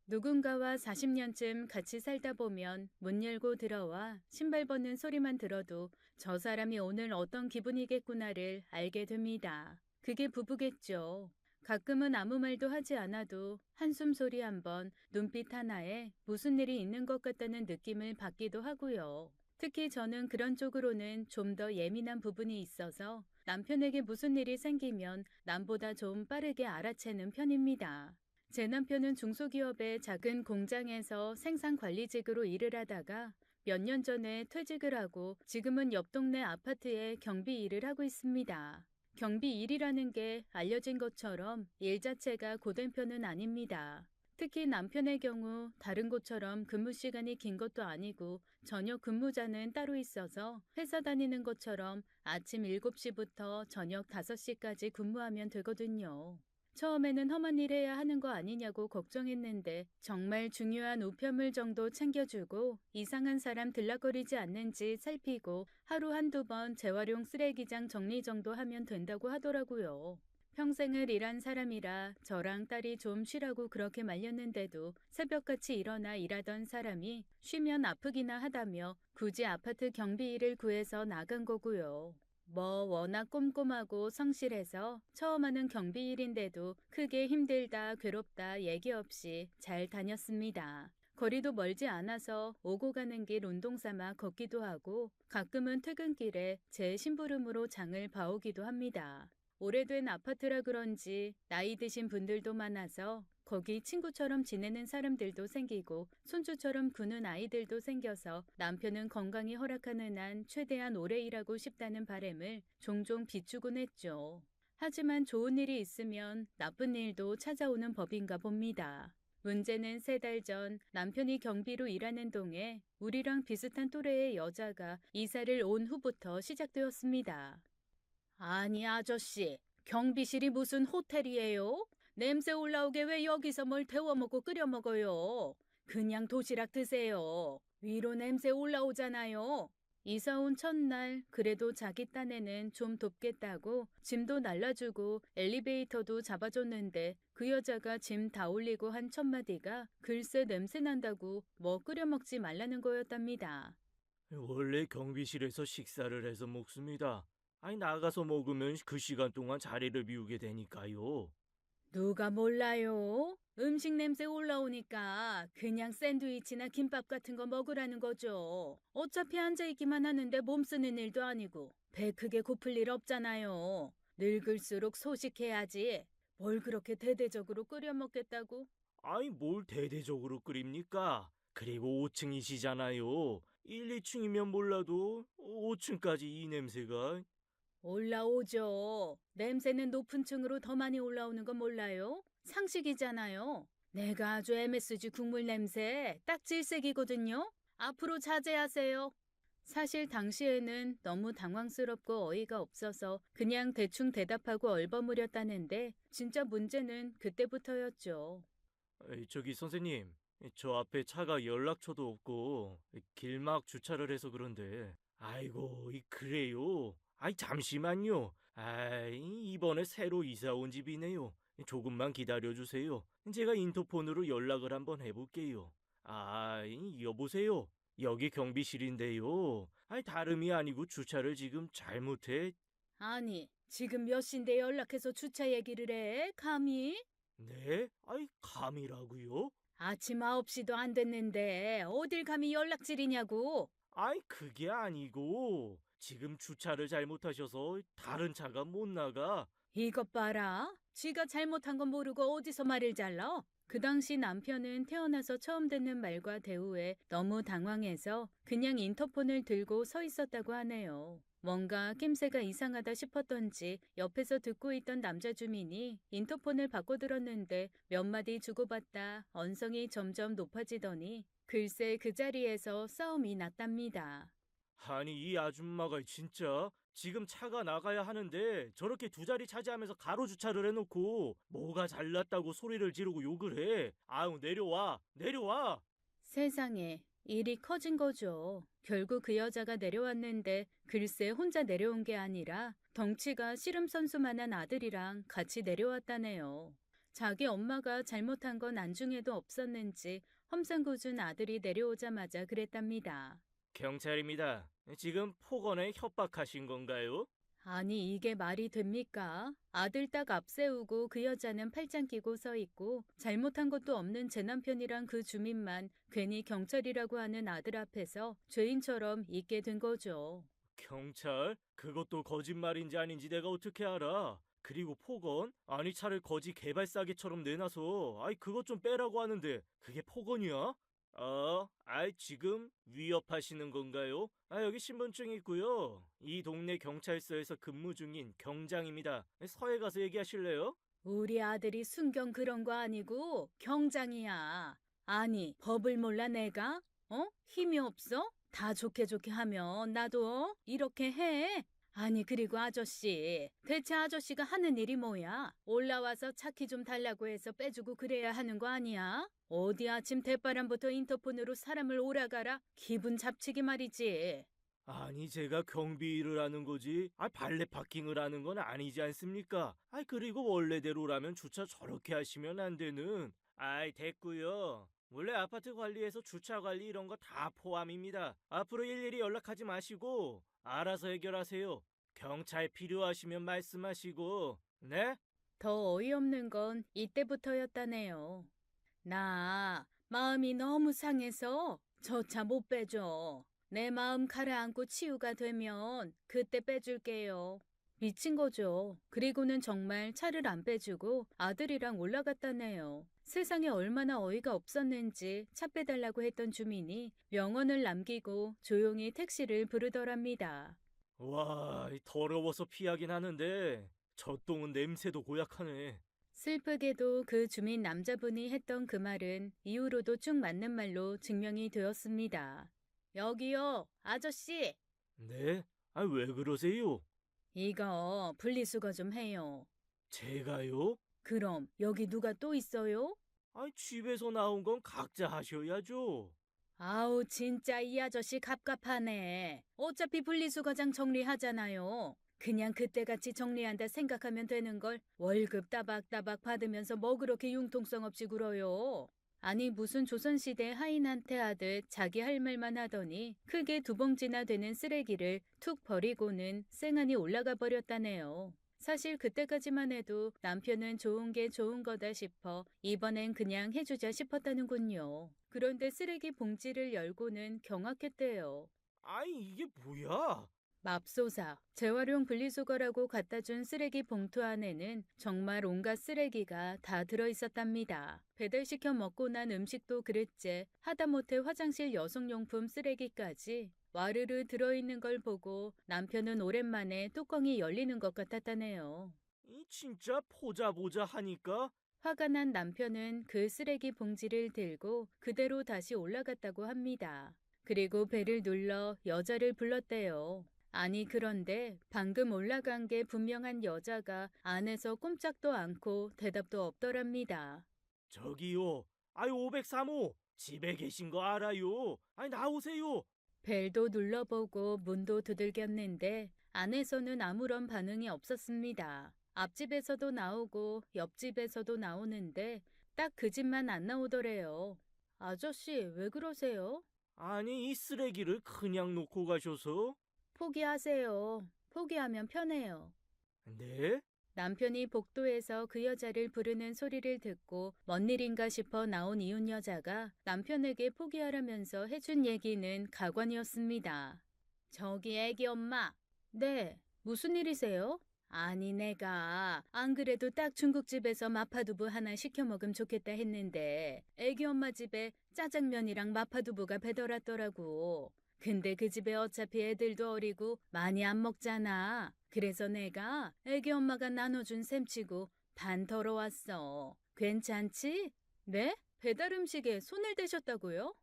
누군가와 40년쯤 같이 살다 보면 문 열고 들어와 신발 벗는 소리만 들어도 저 사람이 오늘 어떤 기분이겠구나를 알게 됩니다. 그게 부부겠죠. 가끔은 아무 말도 하지 않아도 한숨 소리 한 번, 눈빛 하나에 무슨 일이 있는 것 같다는 느낌을 받기도 하고요. 특히 저는 그런 쪽으로는 좀 더 예민한 부분이 있어서 남편에게 무슨 일이 생기면 남보다 좀 빠르게 알아채는 편입니다. 제 남편은 중소기업의 작은 공장에서 생산관리직으로 일을 하다가 몇 년 전에 퇴직을 하고 지금은 옆 동네 아파트에 경비 일을 하고 있습니다. 경비 일이라는 게 알려진 것처럼 일 자체가 고된 편은 아닙니다. 특히 남편의 경우 다른 곳처럼 근무 시간이 긴 것도 아니고 저녁 근무자는 따로 있어서 회사 다니는 것처럼 아침 7시부터 저녁 5시까지 근무하면 되거든요. 처음에는 험한 일 해야 하는 거 아니냐고 걱정했는데 정말 중요한 우편물 정도 챙겨주고 이상한 사람 들락거리지 않는지 살피고 하루 한두 번 재활용 쓰레기장 정리 정도 하면 된다고 하더라고요. 평생을 일한 사람이라 저랑 딸이 좀 쉬라고 그렇게 말렸는데도 새벽같이 일어나 일하던 사람이 쉬면 아프기나 하다며 굳이 아파트 경비 일을 구해서 나간 거고요. 워낙 꼼꼼하고 성실해서 처음 하는 경비 일인데도 크게 힘들다, 괴롭다 얘기 없이 잘 다녔습니다. 거리도 멀지 않아서 오고 가는 길 운동 삼아 걷기도 하고 가끔은 퇴근길에 제 심부름으로 장을 봐오기도 합니다. 오래된 아파트라 그런지 나이 드신 분들도 많아서 거기 친구처럼 지내는 사람들도 생기고 손주처럼 구는 아이들도 생겨서 남편은 건강이 허락하는 한 최대한 오래 일하고 싶다는 바람을 종종 비추곤 했죠. 하지만 좋은 일이 있으면 나쁜 일도 찾아오는 법인가 봅니다. 문제는 3달 전 남편이 경비로 일하는 동에 우리랑 비슷한 또래의 여자가 이사를 온 후부터 시작되었습니다. 아니, 아저씨, 경비실이 무슨 호텔이에요? 냄새 올라오게 왜 여기서 뭘 데워 먹고 끓여 먹어요? 그냥 도시락 드세요. 위로 냄새 올라오잖아요. 이사 온 첫날 그래도 자기 딴에는 좀 돕겠다고 짐도 날라주고 엘리베이터도 잡아줬는데 그 여자가 짐 다 올리고 한 첫마디가 글쎄 냄새 난다고 뭐 끓여 먹지 말라는 거였답니다. 원래 경비실에서 식사를 해서 먹습니다. 아니, 나가서 먹으면 그 시간 동안 자리를 비우게 되니까요. 누가 몰라요? 음식 냄새 올라오니까 그냥 샌드위치나 김밥 같은 거 먹으라는 거죠. 어차피 앉아있기만 하는데 몸 쓰는 일도 아니고 배 크게 고플 일 없잖아요. 늙을수록 소식해야지. 뭘 그렇게 대대적으로 끓여 먹겠다고? 아니, 뭘 대대적으로 끓입니까? 그리고 5층이시잖아요. 1, 2층이면 몰라도 5층까지 이 냄새가. 올라오죠. 냄새는 높은 층으로 더 많이 올라오는 건 몰라요? 상식이잖아요. 내가 아주 MSG 국물 냄새 딱 질색이거든요. 앞으로 자제하세요. 사실 당시에는 너무 당황스럽고 어이가 없어서 그냥 대충 대답하고 얼버무렸다는데 진짜 문제는 그때부터였죠. 저기 선생님, 저 앞에 차가 연락처도 없고 길막 주차를 해서 그런데. 아이고, 그래요? 아이, 잠시만요. 아이, 이번에 새로 이사 온 집이네요. 조금만 기다려 주세요. 제가 인터폰으로 연락을 한번 해볼게요. 여보세요. 여기 경비실인데요. 아이, 다름이 아니고 주차를 지금 잘못해. 아니, 지금 몇 시인데 연락해서 주차 얘기를 해? 감히? 네? 아이, 감이라고요? 아침 9시도 안 됐는데 어딜 감히 연락질이냐고. 아이, 그게 아니고 지금 주차를 잘못하셔서 다른 차가 못 나가. 이것 봐라. 지가 잘못한 건 모르고 어디서 말을 잘라? 그 당시 남편은 태어나서 처음 듣는 말과 대우에 너무 당황해서 그냥 인터폰을 들고 서 있었다고 하네요. 뭔가 낌새가 이상하다 싶었던지 옆에서 듣고 있던 남자 주민이 인터폰을 바꿔들었는데 몇 마디 주고받다 언성이 점점 높아지더니 글쎄 그 자리에서 싸움이 났답니다. 아니, 이 아줌마가 진짜 지금 차가 나가야 하는데 저렇게 두 자리 차지하면서 가로 주차를 해놓고 뭐가 잘났다고 소리를 지르고 욕을 해. 아유, 내려와, 내려와. 세상에 일이 커진 거죠. 결국 그 여자가 내려왔는데 글쎄 혼자 내려온 게 아니라 덩치가 씨름 선수만한 아들이랑 같이 내려왔다네요. 자기 엄마가 잘못한 건 안중에도 없었는지 험상궂은 아들이 내려오자마자 그랬답니다. 경찰입니다. 지금 폭언에 협박하신 건가요? 아니, 이게 말이 됩니까? 아들 딱 앞세우고 그 여자는 팔짱 끼고 서 있고 잘못한 것도 없는 제 남편이랑 그 주민만 괜히 경찰이라고 하는 아들 앞에서 죄인처럼 있게 된 거죠. 경찰? 그것도 거짓말인지 아닌지 내가 어떻게 알아? 그리고 폭언? 아니 차를 거지 개발사기처럼 내놔서 그것 좀 빼라고 하는데 그게 폭언이야? 지금 위협하시는 건가요? 여기 신분증 있고요. 이 동네 경찰서에서 근무 중인 경장입니다. 서해 가서 얘기하실래요? 우리 아들이 순경 그런 거 아니고 경장이야. 아니, 법을 몰라 내가? 힘이 없어? 다 좋게 좋게 하면 나도 이렇게 해. 아니, 그리고 아저씨, 대체 아저씨가 하는 일이 뭐야? 올라와서 차키 좀 달라고 해서 빼주고 그래야 하는 거 아니야? 어디 아침 대바람부터 인터폰으로 사람을 오라가라? 기분 잡치기 말이지. 아니 제가 경비 일을 하는 거지. 발레 파킹을 하는 건 아니지 않습니까? 그리고 원래대로라면 주차 저렇게 하시면 안 되는. 됐고요. 원래 아파트 관리에서 주차 관리 이런 거 다 포함입니다. 앞으로 일일이 연락하지 마시고 알아서 해결하세요. 경찰 필요하시면 말씀하시고. 네? 더 어이없는 건 이때부터였다네요. 나 마음이 너무 상해서 저 차 못 빼줘. 내 마음 가라앉고 치유가 되면 그때 빼줄게요. 미친 거죠. 그리고는 정말 차를 안 빼주고 아들이랑 올라갔다네요. 세상에 얼마나 어이가 없었는지 차 빼달라고 했던 주민이 명언을 남기고 조용히 택시를 부르더랍니다. 와, 더러워서 피하긴 하는데 저 똥은 냄새도 고약하네. 슬프게도 그 주민 남자분이 했던 그 말은 이후로도 쭉 맞는 말로 증명이 되었습니다. 여기요, 아저씨. 네? 왜 그러세요? 이거 분리수거 좀 해요. 제가요? 그럼 여기 누가 또 있어요? 집에서 나온 건 각자 하셔야죠. 아우, 진짜 이 아저씨 갑갑하네. 어차피 분리수거장 정리하잖아요. 그냥 그때같이 정리한다 생각하면 되는 걸 월급 따박따박 받으면서 뭐 그렇게 융통성 없이 굴어요. 아니, 무슨 조선시대 하인한테 하듯 자기 할 말만 하더니 크게 2봉지나 되는 쓰레기를 툭 버리고는 쌩하니 올라가 버렸다네요. 사실 그때까지만 해도 남편은 좋은 게 좋은 거다 싶어 이번엔 그냥 해주자 싶었다는군요. 그런데 쓰레기 봉지를 열고는 경악했대요. 이게 뭐야? 맙소사, 재활용 분리수거라고 갖다 준 쓰레기 봉투 안에는 정말 온갖 쓰레기가 다 들어있었답니다. 배달시켜 먹고 난 음식도 그랬지 하다못해 화장실 여성용품 쓰레기까지 와르르 들어있는 걸 보고 남편은 오랜만에 뚜껑이 열리는 것 같았다네요. 진짜 보자 하니까 화가 난 남편은 그 쓰레기 봉지를 들고 그대로 다시 올라갔다고 합니다. 그리고 배를 눌러 여자를 불렀대요. 아니, 그런데 방금 올라간 게 분명한 여자가 안에서 꼼짝도 않고 대답도 없더랍니다. 저기요. 503호. 집에 계신 거 알아요. 나오세요. 벨도 눌러보고 문도 두들겼는데 안에서는 아무런 반응이 없었습니다. 앞집에서도 나오고 옆집에서도 나오는데 딱 그 집만 안 나오더래요. 아저씨, 왜 그러세요? 이 쓰레기를 그냥 놓고 가셔서. 포기하세요. 포기하면 편해요. 네? 남편이 복도에서 그 여자를 부르는 소리를 듣고 뭔 일인가 싶어 나온 이웃 여자가 남편에게 포기하라면서 해준 얘기는 가관이었습니다. 저기 애기 엄마. 네, 무슨 일이세요? 아니, 내가 안 그래도 딱 중국집에서 마파두부 하나 시켜 먹으면 좋겠다 했는데 애기 엄마 집에 짜장면이랑 마파두부가 배달왔더라고. 근데 그 집에 어차피 애들도 어리고 많이 안 먹잖아. 그래서 내가 애기 엄마가 나눠준 셈치고 반 덜어왔어. 괜찮지? 네? 배달 음식에 손을 대셨다고요?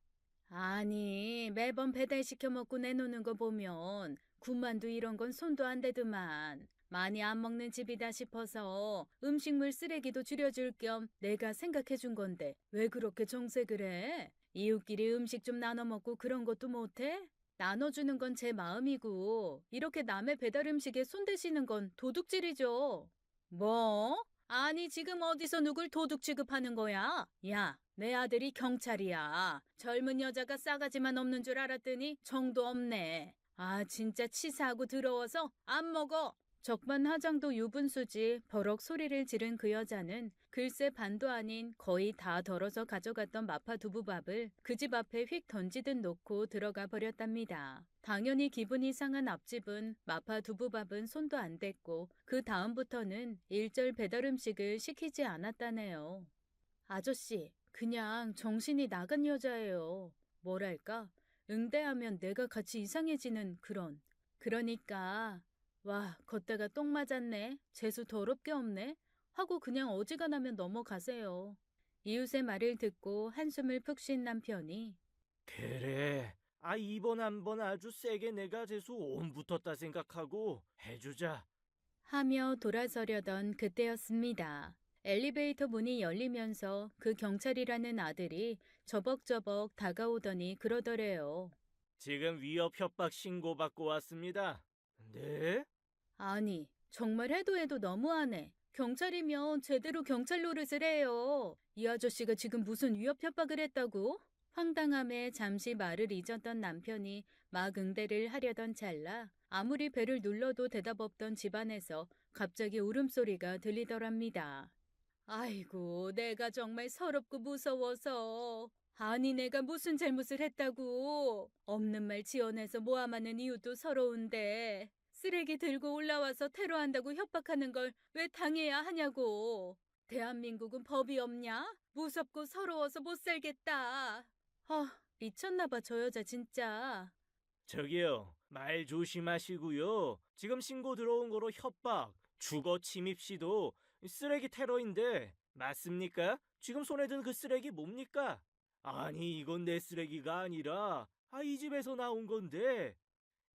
아니, 매번 배달시켜 먹고 내놓는 거 보면 군만두 이런 건 손도 안 대더만. 많이 안 먹는 집이다 싶어서 음식물 쓰레기도 줄여줄 겸 내가 생각해 준 건데 왜 그렇게 정색을 해? 이웃끼리 음식 좀 나눠 먹고 그런 것도 못해? 나눠주는 건 제 마음이고 이렇게 남의 배달 음식에 손대시는 건 도둑질이죠. 뭐? 아니, 지금 어디서 누굴 도둑 취급하는 거야? 야, 내 아들이 경찰이야. 젊은 여자가 싸가지만 없는 줄 알았더니 정도 없네. 아, 진짜 치사하고 더러워서 안 먹어. 적반하장도 유분수지 버럭 소리를 지른 그 여자는 글쎄 반도 아닌 거의 다 덜어서 가져갔던 마파 두부밥을 그 집 앞에 휙 던지듯 놓고 들어가 버렸답니다. 당연히 기분이 상한 앞집은 마파 두부밥은 손도 안 댔고 그 다음부터는 일절 배달 음식을 시키지 않았다네요. 아저씨, 그냥 정신이 나간 여자예요. 뭐랄까, 응대하면 내가 같이 이상해지는 그런. 그러니까 와, 걷다가 똥 맞았네. 재수 더럽게 없네. 하고 그냥 어지간하면 넘어가세요. 이웃의 말을 듣고 한숨을 푹 쉰 남편이 그래. 이번 한 번 아주 세게 내가 재수 온 붙었다 생각하고 해주자. 하며 돌아서려던 그때였습니다. 엘리베이터 문이 열리면서 그 경찰이라는 아들이 저벅저벅 다가오더니 그러더래요. 지금 위협 협박 신고 받고 왔습니다. 네? 아니, 정말 해도 너무하네. 경찰이면 제대로 경찰 노릇을 해요. 이 아저씨가 지금 무슨 위협 협박을 했다고? 황당함에 잠시 말을 잊었던 남편이 막 응대를 하려던 찰나 아무리 배를 눌러도 대답 없던 집안에서 갑자기 울음소리가 들리더랍니다. 아이고, 내가 정말 서럽고 무서워서. 아니, 내가 무슨 잘못을 했다고. 없는 말 지어내서 모함하는 이유도 서러운데. 쓰레기 들고 올라와서 테러한다고 협박하는 걸 왜 당해야 하냐고. 대한민국은 법이 없냐? 무섭고 서러워서 못 살겠다. 미쳤나 봐, 저 여자 진짜. 저기요, 말 조심하시고요. 지금 신고 들어온 거로 협박, 주거 침입 시도 쓰레기 테러인데 맞습니까? 지금 손에 든 그 쓰레기 뭡니까? 아니, 이건 내 쓰레기가 아니라 이 집에서 나온 건데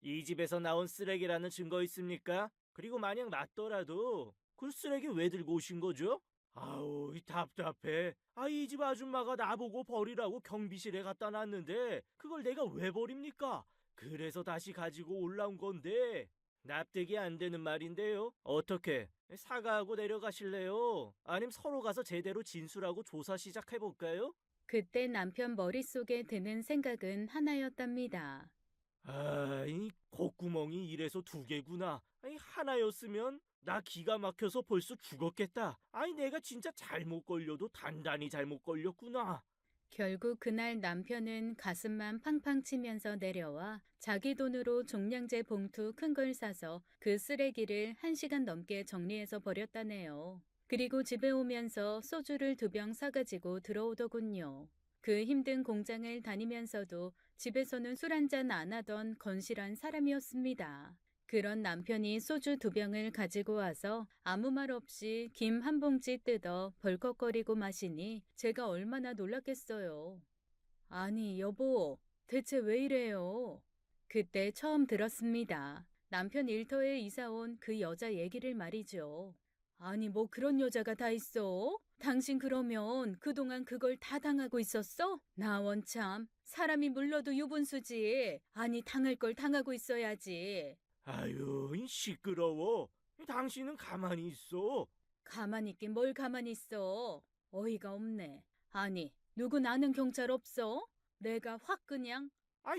이 집에서 나온 쓰레기라는 증거 있습니까? 그리고 만약 맞더라도 그 쓰레기 왜 들고 오신 거죠? 아우, 답답해. 이 집 아줌마가 나보고 버리라고 경비실에 갖다 놨는데 그걸 내가 왜 버립니까? 그래서 다시 가지고 올라온 건데 납득이 안 되는 말인데요. 어떻게 사과하고 내려가실래요? 아님 서로 가서 제대로 진술하고 조사 시작해볼까요? 그때 남편 머릿속에 드는 생각은 하나였답니다. 이 콧구멍이 이래서 두 개구나. 하나였으면 나 기가 막혀서 벌써 죽었겠다. 내가 진짜 잘못 걸려도 단단히 잘못 걸렸구나. 결국 그날 남편은 가슴만 팡팡 치면서 내려와 자기 돈으로 종량제 봉투 큰 걸 사서 그 쓰레기를 1시간 넘게 정리해서 버렸다네요. 그리고 집에 오면서 소주를 2병 사가지고 들어오더군요. 그 힘든 공장을 다니면서도 집에서는 술 한잔 안 하던 건실한 사람이었습니다. 그런 남편이 소주 2병을 가지고 와서 아무 말 없이 김 한 봉지 뜯어 벌컥거리고 마시니 제가 얼마나 놀랐겠어요. 아니, 여보, 대체 왜 이래요? 그때 처음 들었습니다. 남편 일터에 이사 온 그 여자 얘기를 말이죠. 아니, 뭐 그런 여자가 다 있어? 당신 그러면 그동안 그걸 다 당하고 있었어? 나 원참 사람이 물러도 유분수지. 아니, 당할 걸 당하고 있어야지. 아유, 시끄러워. 당신은 가만히 있어. 가만히 있긴 뭘 가만히 있어. 어이가 없네. 아니, 누구 나는 경찰 없어? 내가 확 그냥.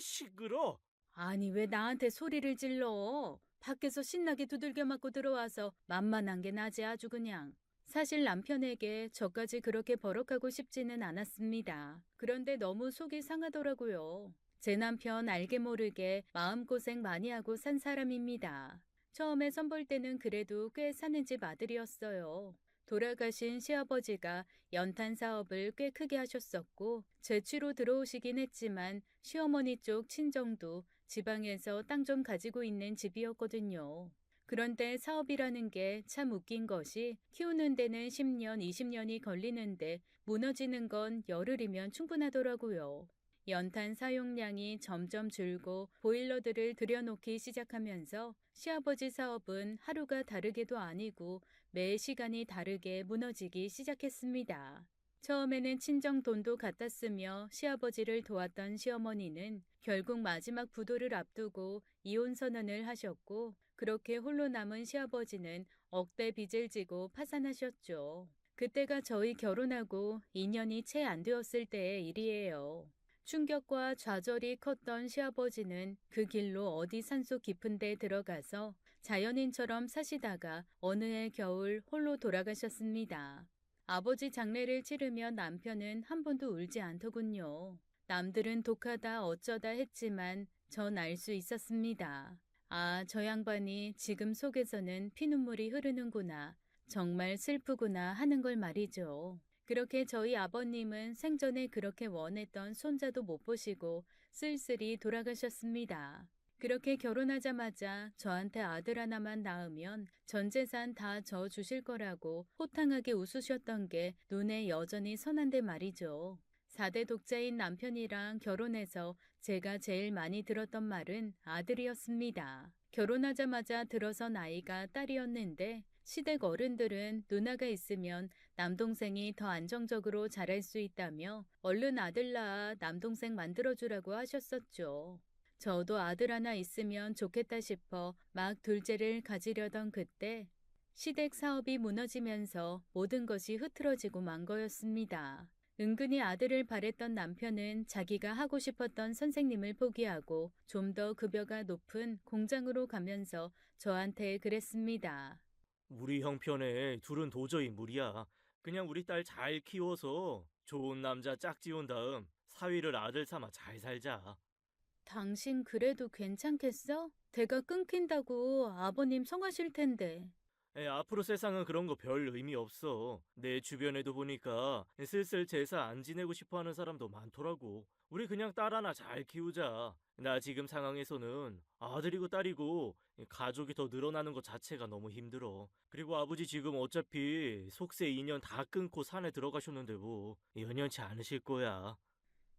시끄러. 아니, 왜 나한테 소리를 질러? 밖에서 신나게 두들겨 맞고 들어와서 만만한 게 나지 아주 그냥. 사실 남편에게 저까지 그렇게 버럭하고 싶지는 않았습니다. 그런데 너무 속이 상하더라고요. 제 남편 알게 모르게 마음고생 많이 하고 산 사람입니다. 처음에 선볼 때는 그래도 꽤 사는 집 아들이었어요. 돌아가신 시아버지가 연탄 사업을 꽤 크게 하셨었고 제취로 들어오시긴 했지만 시어머니 쪽 친정도 지방에서 땅 좀 가지고 있는 집이었거든요. 그런데 사업이라는 게 참 웃긴 것이 키우는 데는 10년, 20년이 걸리는데 무너지는 건 열흘이면 충분하더라고요. 연탄 사용량이 점점 줄고 보일러들을 들여놓기 시작하면서 시아버지 사업은 하루가 다르게도 아니고 매 시간이 다르게 무너지기 시작했습니다. 처음에는 친정 돈도 갖다 쓰며 시아버지를 도왔던 시어머니는 결국 마지막 부도를 앞두고 이혼 선언을 하셨고 그렇게 홀로 남은 시아버지는 억대 빚을 지고 파산하셨죠. 그때가 저희 결혼하고 2년이 채 안 되었을 때의 일이에요. 충격과 좌절이 컸던 시아버지는 그 길로 어디 산속 깊은 데 들어가서 자연인처럼 사시다가 어느 해 겨울 홀로 돌아가셨습니다. 아버지 장례를 치르며 남편은 한 번도 울지 않더군요. 남들은 독하다 어쩌다 했지만 전 알 수 있었습니다. 아, 저 양반이 지금 속에서는 피눈물이 흐르는구나. 정말 슬프구나 하는 걸 말이죠. 그렇게 저희 아버님은 생전에 그렇게 원했던 손자도 못 보시고 쓸쓸히 돌아가셨습니다. 그렇게 결혼하자마자 저한테 아들 하나만 낳으면 전 재산 다 저 주실 거라고 호탕하게 웃으셨던 게 눈에 여전히 선한데 말이죠. 4대 독자인 남편이랑 결혼해서 제가 제일 많이 들었던 말은 아들이었습니다. 결혼하자마자 들어선 아이가 딸이었는데 시댁 어른들은 누나가 있으면 남동생이 더 안정적으로 자랄 수 있다며 얼른 아들 낳아 남동생 만들어주라고 하셨었죠. 저도 아들 하나 있으면 좋겠다 싶어 막 둘째를 가지려던 그때 시댁 사업이 무너지면서 모든 것이 흐트러지고 만 거였습니다. 은근히 아들을 바랬던 남편은 자기가 하고 싶었던 선생님을 포기하고 좀 더 급여가 높은 공장으로 가면서 저한테 그랬습니다. 우리 형편에 둘은 도저히 무리야. 그냥 우리 딸 잘 키워서 좋은 남자 짝지운 다음 사위를 아들 삼아 잘 살자. 당신 그래도 괜찮겠어? 대가 끊긴다고 아버님 성하실 텐데. 앞으로 세상은 그런 거 별 의미 없어. 내 주변에도 보니까 슬슬 제사 안 지내고 싶어 하는 사람도 많더라고. 우리 그냥 딸 하나 잘 키우자. 나 지금 상황에서는 아들이고 딸이고 가족이 더 늘어나는 것 자체가 너무 힘들어. 그리고 아버지 지금 어차피 속세 2년 다 끊고 산에 들어가셨는데 뭐 연연치 않으실 거야.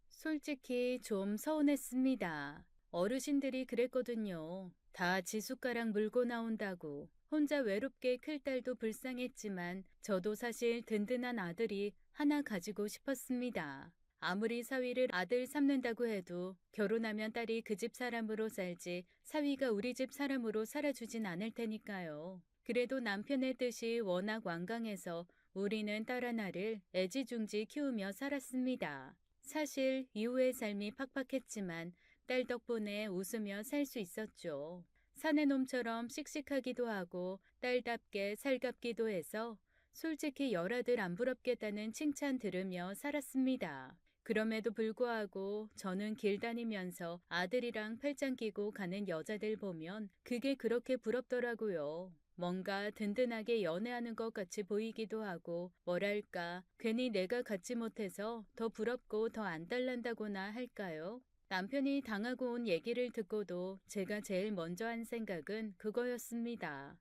솔직히 좀 서운했습니다. 어르신들이 그랬거든요. 다 지숟가락 물고 나온다고. 혼자 외롭게 클 딸도 불쌍했지만 저도 사실 든든한 아들이 하나 가지고 싶었습니다. 아무리 사위를 아들 삼는다고 해도 결혼하면 딸이 그 집 사람으로 살지 사위가 우리 집 사람으로 살아주진 않을 테니까요. 그래도 남편의 뜻이 워낙 완강해서 우리는 딸 하나를 애지중지 키우며 살았습니다. 사실 이후의 삶이 팍팍했지만 딸 덕분에 웃으며 살 수 있었죠. 사내 놈처럼 씩씩하기도 하고 딸답게 살갑기도 해서 솔직히 열아들 안 부럽겠다는 칭찬 들으며 살았습니다. 그럼에도 불구하고 저는 길 다니면서 아들이랑 팔짱 끼고 가는 여자들 보면 그게 그렇게 부럽더라고요. 뭔가 든든하게 연애하는 것 같이 보이기도 하고 뭐랄까 괜히 내가 갖지 못해서 더 부럽고 더 안달난다고나 할까요? 남편이 당하고 온 얘기를 듣고도 제가 제일 먼저 한 생각은 그거였습니다.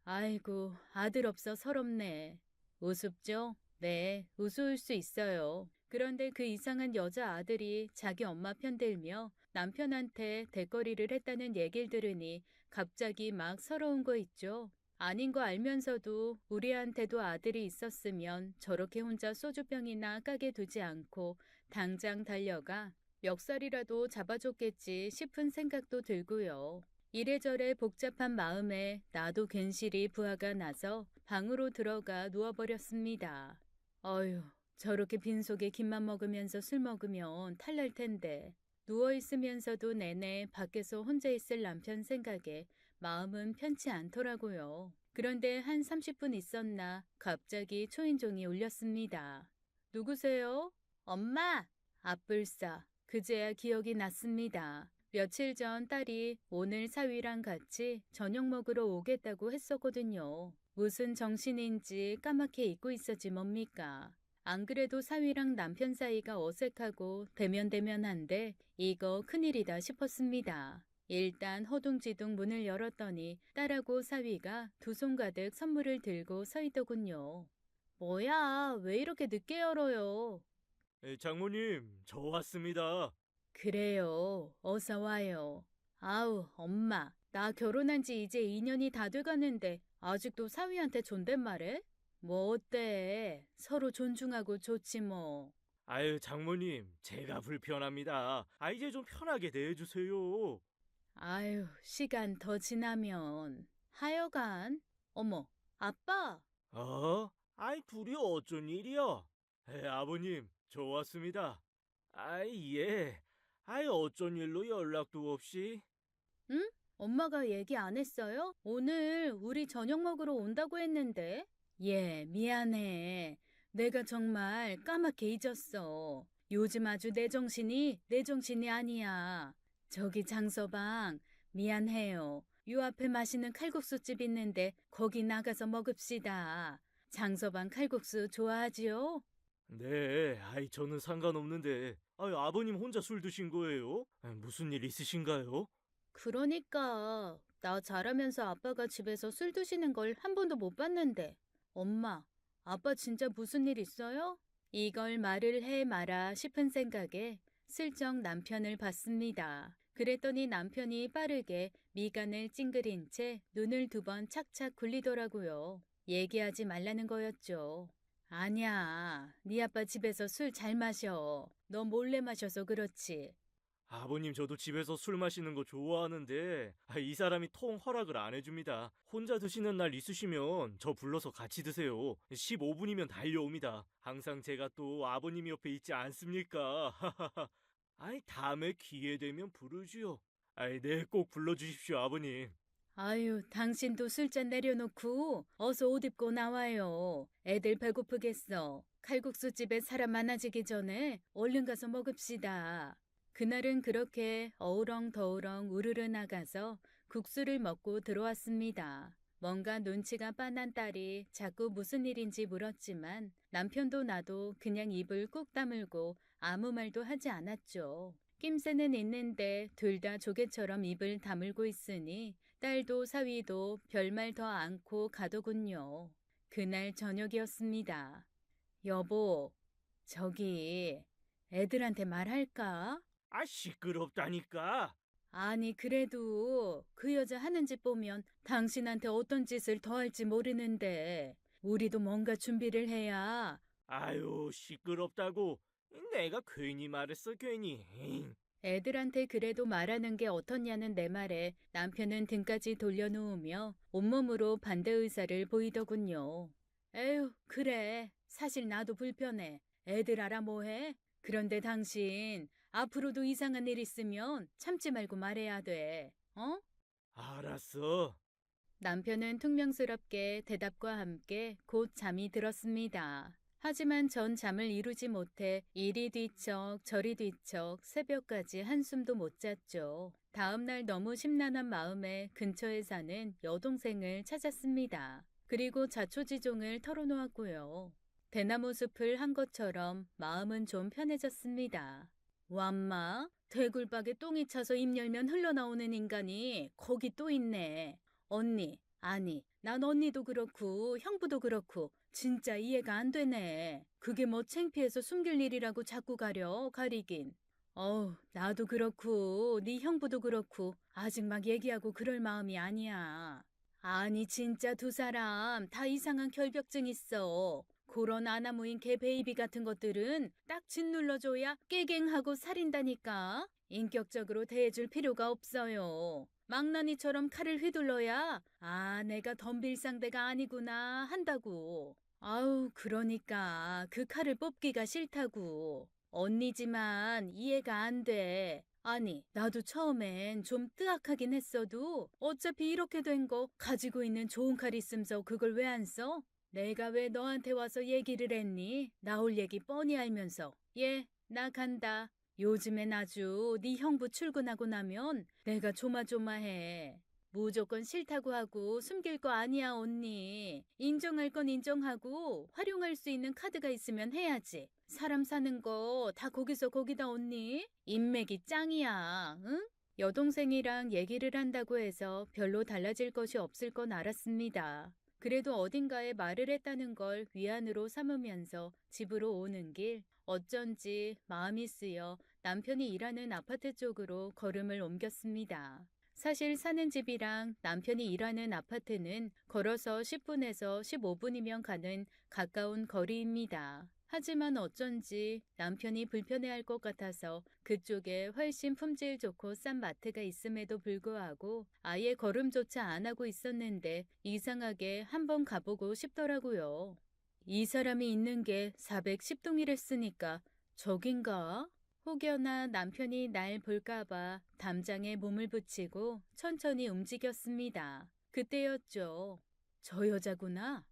아이고, 아들 없어 서럽네. 우습죠? 네, 우스울 수 있어요. 그런데 그 이상한 여자 아들이 자기 엄마 편들며 남편한테 대거리를 했다는 얘기를 들으니 갑자기 막 서러운 거 있죠? 아닌 거 알면서도 우리한테도 아들이 있었으면 저렇게 혼자 소주병이나 까게 두지 않고 당장 달려가 멱살이라도 잡아줬겠지 싶은 생각도 들고요. 이래저래 복잡한 마음에 나도 괜시리 부하가 나서 방으로 들어가 누워버렸습니다. 어휴, 저렇게 빈속에 김만 먹으면서 술 먹으면 탈날 텐데. 누워있으면서도 내내 밖에서 혼자 있을 남편 생각에 마음은 편치 않더라고요. 그런데 한 30분 있었나 갑자기 초인종이 울렸습니다. 누구세요? 엄마! 아뿔싸. 그제야 기억이 났습니다. 며칠 전 딸이 오늘 사위랑 같이 저녁 먹으러 오겠다고 했었거든요. 무슨 정신인지 까맣게 잊고 있었지 뭡니까. 안 그래도 사위랑 남편 사이가 어색하고 대면대면한데 이거 큰일이다 싶었습니다. 일단 허둥지둥 문을 열었더니 딸하고 사위가 두 손 가득 선물을 들고 서 있더군요. 뭐야, 왜 이렇게 늦게 열어요? 장모님, 저 왔습니다. 그래요. 어서 와요. 아우, 엄마. 나 결혼한 지 이제 2년이 다 돼가는데 아직도 사위한테 존댓말해? 뭐 어때? 서로 존중하고 좋지 뭐. 아유, 장모님, 제가 불편합니다. 이제 좀 편하게 대해주세요. 아유, 시간 더 지나면. 하여간. 어머, 아빠, 아이, 둘이 어쩐 일이야? 아버님, 저 왔습니다. 아이, 예. 아이, 어쩐 일로 연락도 없이? 응? 엄마가 얘기 안 했어요? 오늘 우리 저녁 먹으러 온다고 했는데. 예, 미안해. 내가 정말 까맣게 잊었어. 요즘 아주 내 정신이 아니야. 저기 장서방, 미안해요. 요 앞에 맛있는 칼국수집 있는데 거기 나가서 먹읍시다. 장서방 칼국수 좋아하지요? 네, 아이, 저는 상관없는데. 아이, 아버님 혼자 술 드신 거예요? 무슨 일 있으신가요? 그러니까 나 자라면서 아빠가 집에서 술 드시는 걸 한 번도 못 봤는데. 엄마, 아빠 진짜 무슨 일 있어요? 이걸 말을 해 마라 싶은 생각에 슬쩍 남편을 봤습니다. 그랬더니 남편이 빠르게 미간을 찡그린 채 눈을 두 번 착착 굴리더라고요. 얘기하지 말라는 거였죠. 아니야, 네 아빠 집에서 술 잘 마셔. 너 몰래 마셔서 그렇지. 아버님, 저도 집에서 술 마시는 거 좋아하는데, 이 사람이 통 허락을 안 해줍니다. 혼자 드시는 날 있으시면 저 불러서 같이 드세요. 15분이면 달려옵니다. 항상 제가 또 아버님 옆에 있지 않습니까? 아이, 다음에 기회 되면 부르지요. 아이, 네, 꼭 불러주십시오, 아버님. 아유, 당신도 술잔 내려놓고 어서 옷 입고 나와요. 애들 배고프겠어. 칼국수 집에 사람 많아지기 전에 얼른 가서 먹읍시다. 그날은 그렇게 어우렁더우렁 우르르 나가서 국수를 먹고 들어왔습니다. 뭔가 눈치가 빤한 딸이 자꾸 무슨 일인지 물었지만 남편도 나도 그냥 입을 꾹 다물고 아무 말도 하지 않았죠. 낌새는 있는데 둘 다 조개처럼 입을 다물고 있으니 딸도 사위도 별말 더 않고 가더군요. 그날 저녁이었습니다. 여보, 저기 애들한테 말할까? 아, 시끄럽다니까. 아니, 그래도 그 여자 하는 짓 보면 당신한테 어떤 짓을 더 할지 모르는데 우리도 뭔가 준비를 해야. 아유, 시끄럽다고. 내가 괜히 말했어, 괜히. 에잉. 애들한테 그래도 말하는 게 어떻냐는 내 말에 남편은 등까지 돌려놓으며 온몸으로 반대 의사를 보이더군요. 에휴, 그래. 사실 나도 불편해. 애들 알아 뭐해? 그런데 당신 앞으로도 이상한 일 있으면 참지 말고 말해야 돼. 어? 알았어. 남편은 퉁명스럽게 대답과 함께 곧 잠이 들었습니다. 하지만 전 잠을 이루지 못해 이리 뒤척 저리 뒤척 새벽까지 한숨도 못 잤죠. 다음 날 너무 심란한 마음에 근처에 사는 여동생을 찾았습니다. 그리고 자초지종을 털어놓았고요. 대나무 숲을 한 것처럼 마음은 좀 편해졌습니다. 완마, 대굴박에 똥이 차서 입 열면 흘러나오는 인간이 거기 또 있네. 언니, 아니, 난 언니도 그렇고 형부도 그렇고 진짜 이해가 안 되네. 그게 뭐 창피해서 숨길 일이라고 자꾸 가리긴. 나도 그렇고 네 형부도 그렇고 아직 막 얘기하고 그럴 마음이 아니야. 아니 진짜 두 사람 다 이상한 결벽증 있어. 그런 아나무인 개 베이비 같은 것들은 딱 짓눌러줘야 깨갱하고 살인다니까. 인격적으로 대해줄 필요가 없어요. 망나니처럼 칼을 휘둘러야 내가 덤빌 상대가 아니구나 한다고. 아우 그러니까 그 칼을 뽑기가 싫다고. 언니지만 이해가 안 돼. 아니 나도 처음엔 좀 뜨악하긴 했어도 어차피 이렇게 된 거 가지고 있는 좋은 칼 있으면서 그걸 왜 안 써? 내가 왜 너한테 와서 얘기를 했니? 나올 얘기 뻔히 알면서. 예, 나 간다. 요즘엔 아주 네 형부 출근하고 나면 내가 조마조마해. 무조건 싫다고 하고 숨길 거 아니야, 언니. 인정할 건 인정하고 활용할 수 있는 카드가 있으면 해야지. 사람 사는 거 다 거기서 거기다, 언니. 인맥이 짱이야, 응? 여동생이랑 얘기를 한다고 해서 별로 달라질 것이 없을 건 알았습니다. 그래도 어딘가에 말을 했다는 걸 위안으로 삼으면서 집으로 오는 길 어쩐지 마음이 쓰여 남편이 일하는 아파트 쪽으로 걸음을 옮겼습니다. 사실 사는 집이랑 남편이 일하는 아파트는 걸어서 10분에서 15분이면 가는 가까운 거리입니다. 하지만 어쩐지 남편이 불편해할 것 같아서 그쪽에 훨씬 품질 좋고 싼 마트가 있음에도 불구하고 아예 걸음조차 안 하고 있었는데 이상하게 한번 가보고 싶더라고요. 이 사람이 있는 게 410동이랬으니까 저긴가? 혹여나 남편이 날 볼까봐 담장에 몸을 붙이고 천천히 움직였습니다. 그때였죠. 저 여자구나.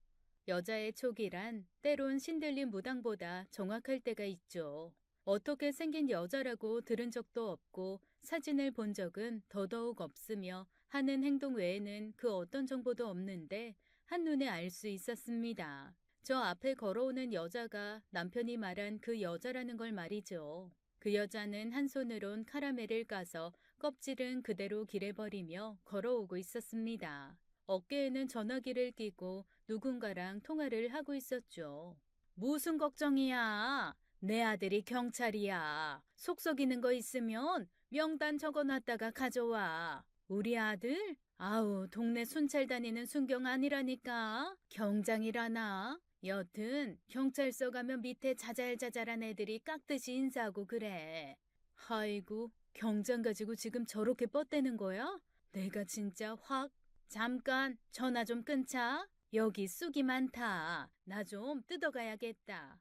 여자의 촉이란 때론 신들린 무당보다 정확할 때가 있죠. 어떻게 생긴 여자라고 들은 적도 없고 사진을 본 적은 더더욱 없으며 하는 행동 외에는 그 어떤 정보도 없는데 한눈에 알 수 있었습니다. 저 앞에 걸어오는 여자가 남편이 말한 그 여자라는 걸 말이죠. 그 여자는 한 손으론 카라멜을 까서 껍질은 그대로 길에 버리며 걸어오고 있었습니다. 어깨에는 전화기를 끼고 누군가랑 통화를 하고 있었죠. 무슨 걱정이야? 내 아들이 경찰이야. 속 썩이는 거 있으면 명단 적어놨다가 가져와. 우리 아들? 아우, 동네 순찰 다니는 순경 아니라니까. 경장이라나? 여튼 경찰서 가면 밑에 자잘자잘한 애들이 깍듯이 인사하고 그래. 아이고, 경장 가지고 지금 저렇게 뻗대는 거야? 내가 진짜 확. 잠깐 전화 좀 끊자. 여기 쑥이 많다. 나 좀 뜯어가야겠다.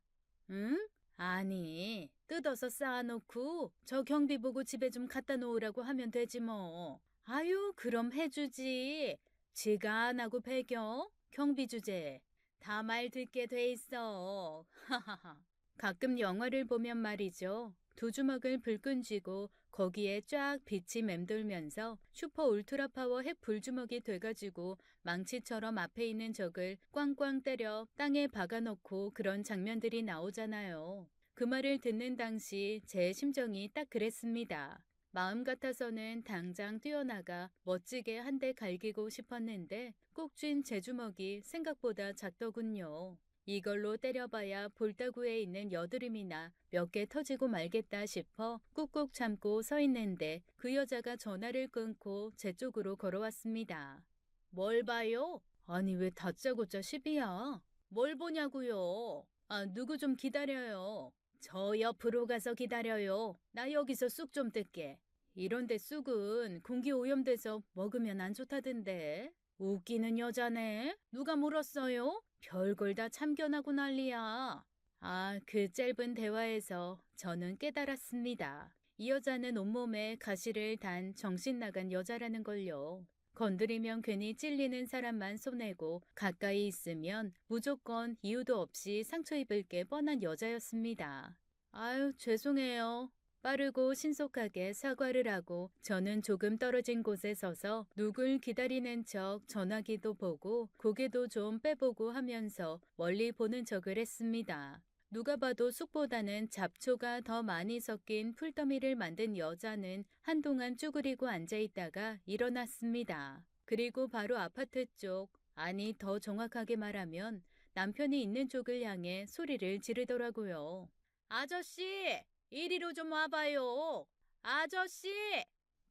응? 아니, 뜯어서 쌓아놓고 저 경비 보고 집에 좀 갖다 놓으라고 하면 되지 뭐. 아유, 그럼 해주지. 지가 안 하고 배겨? 경비 주제. 다 말 듣게 돼 있어. 하하하. 가끔 영화를 보면 말이죠. 두 주먹을 불끈 쥐고 거기에 쫙 빛이 맴돌면서 슈퍼 울트라 파워 핵 불주먹이 돼가지고 망치처럼 앞에 있는 적을 꽝꽝 때려 땅에 박아놓고 그런 장면들이 나오잖아요. 그 말을 듣는 당시 제 심정이 딱 그랬습니다. 마음 같아서는 당장 뛰어나가 멋지게 한 대 갈기고 싶었는데 꼭 쥔 제 주먹이 생각보다 작더군요. 이걸로 때려봐야 볼따구에 있는 여드름이나 몇 개 터지고 말겠다 싶어 꾹꾹 참고 서 있는데 그 여자가 전화를 끊고 제 쪽으로 걸어왔습니다. 뭘 봐요? 아니 왜 다짜고짜 시비야? 뭘 보냐고요? 아 누구 좀 기다려요. 저 옆으로 가서 기다려요. 나 여기서 쑥 좀 뜯게. 이런데 쑥은 공기 오염돼서 먹으면 안 좋다던데. 웃기는 여자네. 누가 물었어요? 별걸 다 참견하고 난리야. 아, 그 짧은 대화에서 저는 깨달았습니다. 이 여자는 온몸에 가시를 단 정신 나간 여자라는 걸요. 건드리면 괜히 찔리는 사람만 손해고 가까이 있으면 무조건 이유도 없이 상처 입을 게 뻔한 여자였습니다. 아유, 죄송해요. 빠르고 신속하게 사과를 하고 저는 조금 떨어진 곳에 서서 누굴 기다리는 척 전화기도 보고 고개도 좀 빼보고 하면서 멀리 보는 척을 했습니다. 누가 봐도 쑥보다는 잡초가 더 많이 섞인 풀더미를 만든 여자는 한동안 쭈그리고 앉아있다가 일어났습니다. 그리고 바로 아파트 쪽, 아니 더 정확하게 말하면 남편이 있는 쪽을 향해 소리를 지르더라고요. 아저씨! 이리로 좀 와봐요. 아저씨!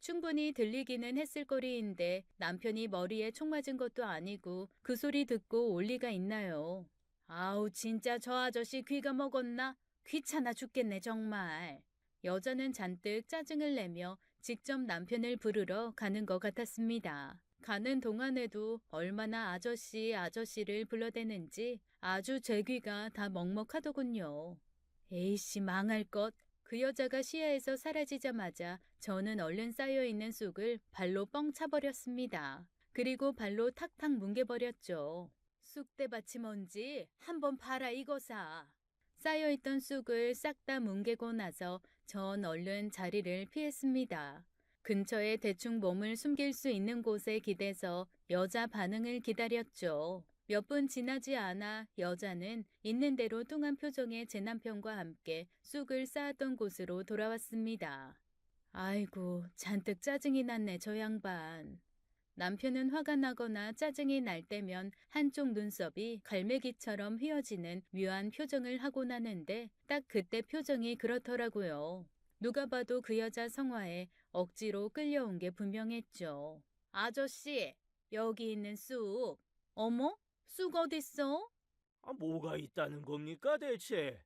충분히 들리기는 했을 거리인데 남편이 머리에 총 맞은 것도 아니고 그 소리 듣고 올 리가 있나요? 아우 진짜 저 아저씨 귀가 먹었나? 귀찮아 죽겠네 정말. 여자는 잔뜩 짜증을 내며 직접 남편을 부르러 가는 것 같았습니다. 가는 동안에도 얼마나 아저씨를 불러대는지 아주 제 귀가 다 먹먹하더군요. 에이씨 망할 것. 그 여자가 시야에서 사라지자마자 저는 얼른 쌓여있는 쑥을 발로 뻥 차버렸습니다. 그리고 발로 탁탁 뭉개버렸죠. 쑥대밭이 뭔지 한번 봐라 이거사. 쌓여있던 쑥을 싹 다 뭉개고 나서 전 얼른 자리를 피했습니다. 근처에 대충 몸을 숨길 수 있는 곳에 기대서 여자 반응을 기다렸죠. 몇 분 지나지 않아 여자는 있는 대로 뚱한 표정의 제 남편과 함께 쑥을 쌓았던 곳으로 돌아왔습니다. 아이고, 잔뜩 짜증이 났네, 저 양반. 남편은 화가 나거나 짜증이 날 때면 한쪽 눈썹이 갈매기처럼 휘어지는 묘한 표정을 하고 나는데 딱 그때 표정이 그렇더라고요. 누가 봐도 그 여자 성화에 억지로 끌려온 게 분명했죠. 아저씨, 여기 있는 쑥. 어머? 쑥 어딨어? 아, 뭐가 있다는 겁니까, 대체?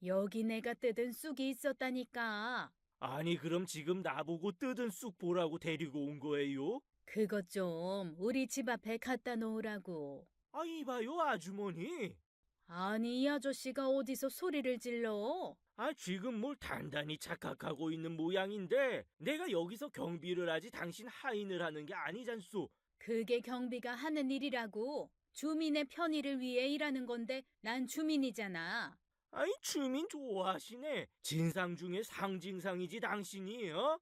여기 내가 뜯은 쑥이 있었다니까. 아니, 그럼 지금 나보고 뜯은 쑥 보라고 데리고 온 거예요? 그것 좀 우리 집 앞에 갖다 놓으라고. 아, 이봐요, 아주머니. 아니, 이 아저씨가 어디서 소리를 질러? 아, 지금 뭘 단단히 착각하고 있는 모양인데, 내가 여기서 경비를 하지 당신 하인을 하는 게 아니잖소. 그게 경비가 하는 일이라고. 주민의 편의를 위해 일하는 건데 난 주민이잖아. 아이, 주민 좋아하시네. 진상 중에 상징상이지, 당신이, 어?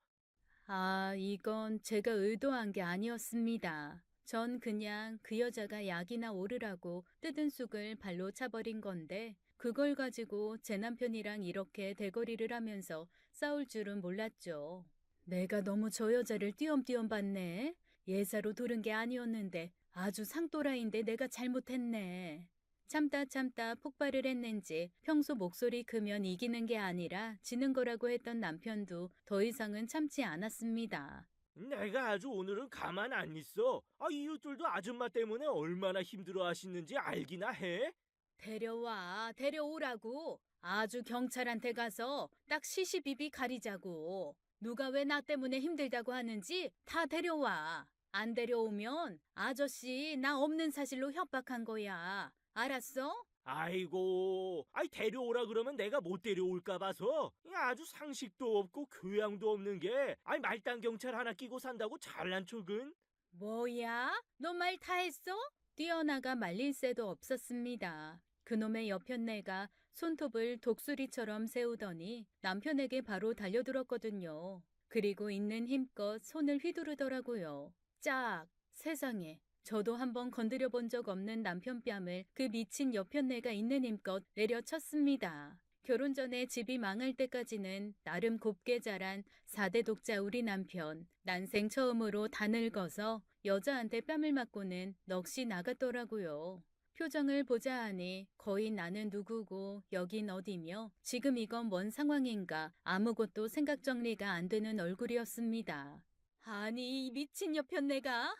아, 이건 제가 의도한 게 아니었습니다. 전 그냥 그 여자가 약이나 오르라고 뜯은 쑥을 발로 차버린 건데 그걸 가지고 제 남편이랑 이렇게 대거리를 하면서 싸울 줄은 몰랐죠. 내가 너무 저 여자를 띄엄띄엄 봤네. 예사로 두른 게 아니었는데 아주 상또라인데 내가 잘못했네. 참다 참다 폭발을 했는지 평소 목소리 크면 이기는 게 아니라 지는 거라고 했던 남편도 더 이상은 참지 않았습니다. 내가 아주 오늘은 가만 안 있어. 아, 이웃들도 아줌마 때문에 얼마나 힘들어 하시는지 알기나 해? 데려오라고. 아주 경찰한테 가서 딱 시시비비 가리자고. 누가 왜 나 때문에 힘들다고 하는지 다 데려와. 안 데려오면 아저씨 나 없는 사실로 협박한 거야. 알았어? 아이고, 아이, 데려오라 그러면 내가 못 데려올까 봐서. 아주 상식도 없고 교양도 없는 게, 아이, 말단 경찰 하나 끼고 산다고 잘난 척은? 뭐야? 너 말 다 했어? 뛰어나가 말릴 새도 없었습니다. 그놈의 여편네가 손톱을 독수리처럼 세우더니 남편에게 바로 달려들었거든요. 그리고 있는 힘껏 손을 휘두르더라고요. 짝! 세상에. 저도 한번 건드려 본 적 없는 남편 뺨을 그 미친 여편네가 있는 힘껏 내려쳤습니다. 결혼 전에 집이 망할 때까지는 나름 곱게 자란 4대 독자 우리 남편. 난생 처음으로 다 늙어서 여자한테 뺨을 맞고는 넋이 나갔더라고요. 표정을 보자 하니 거의 나는 누구고 여긴 어디며 지금 이건 뭔 상황인가 아무것도 생각 정리가 안 되는 얼굴이었습니다. 아니 이 미친 여편네가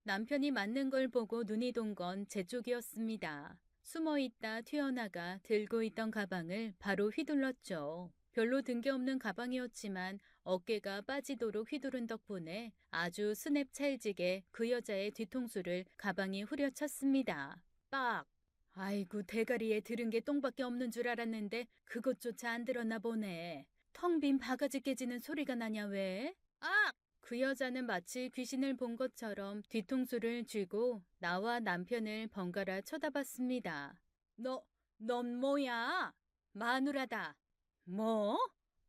남편이 맞는 걸 보고 눈이 돈 건 제 쪽이었습니다. 숨어있다 튀어나가 들고 있던 가방을 바로 휘둘렀죠. 별로 든 게 없는 가방이었지만 어깨가 빠지도록 휘두른 덕분에 아주 스냅 찰지게 그 여자의 뒤통수를 가방이 후려쳤습니다. 빡! 아이고 대가리에 들은 게 똥밖에 없는 줄 알았는데 그것조차 안 들었나 보네. 텅 빈 바가지 깨지는 소리가 나냐 왜? 아! 그 여자는 마치 귀신을 본 것처럼 뒤통수를 쥐고 나와 남편을 번갈아 쳐다봤습니다. 넌 뭐야? 마누라다. 뭐?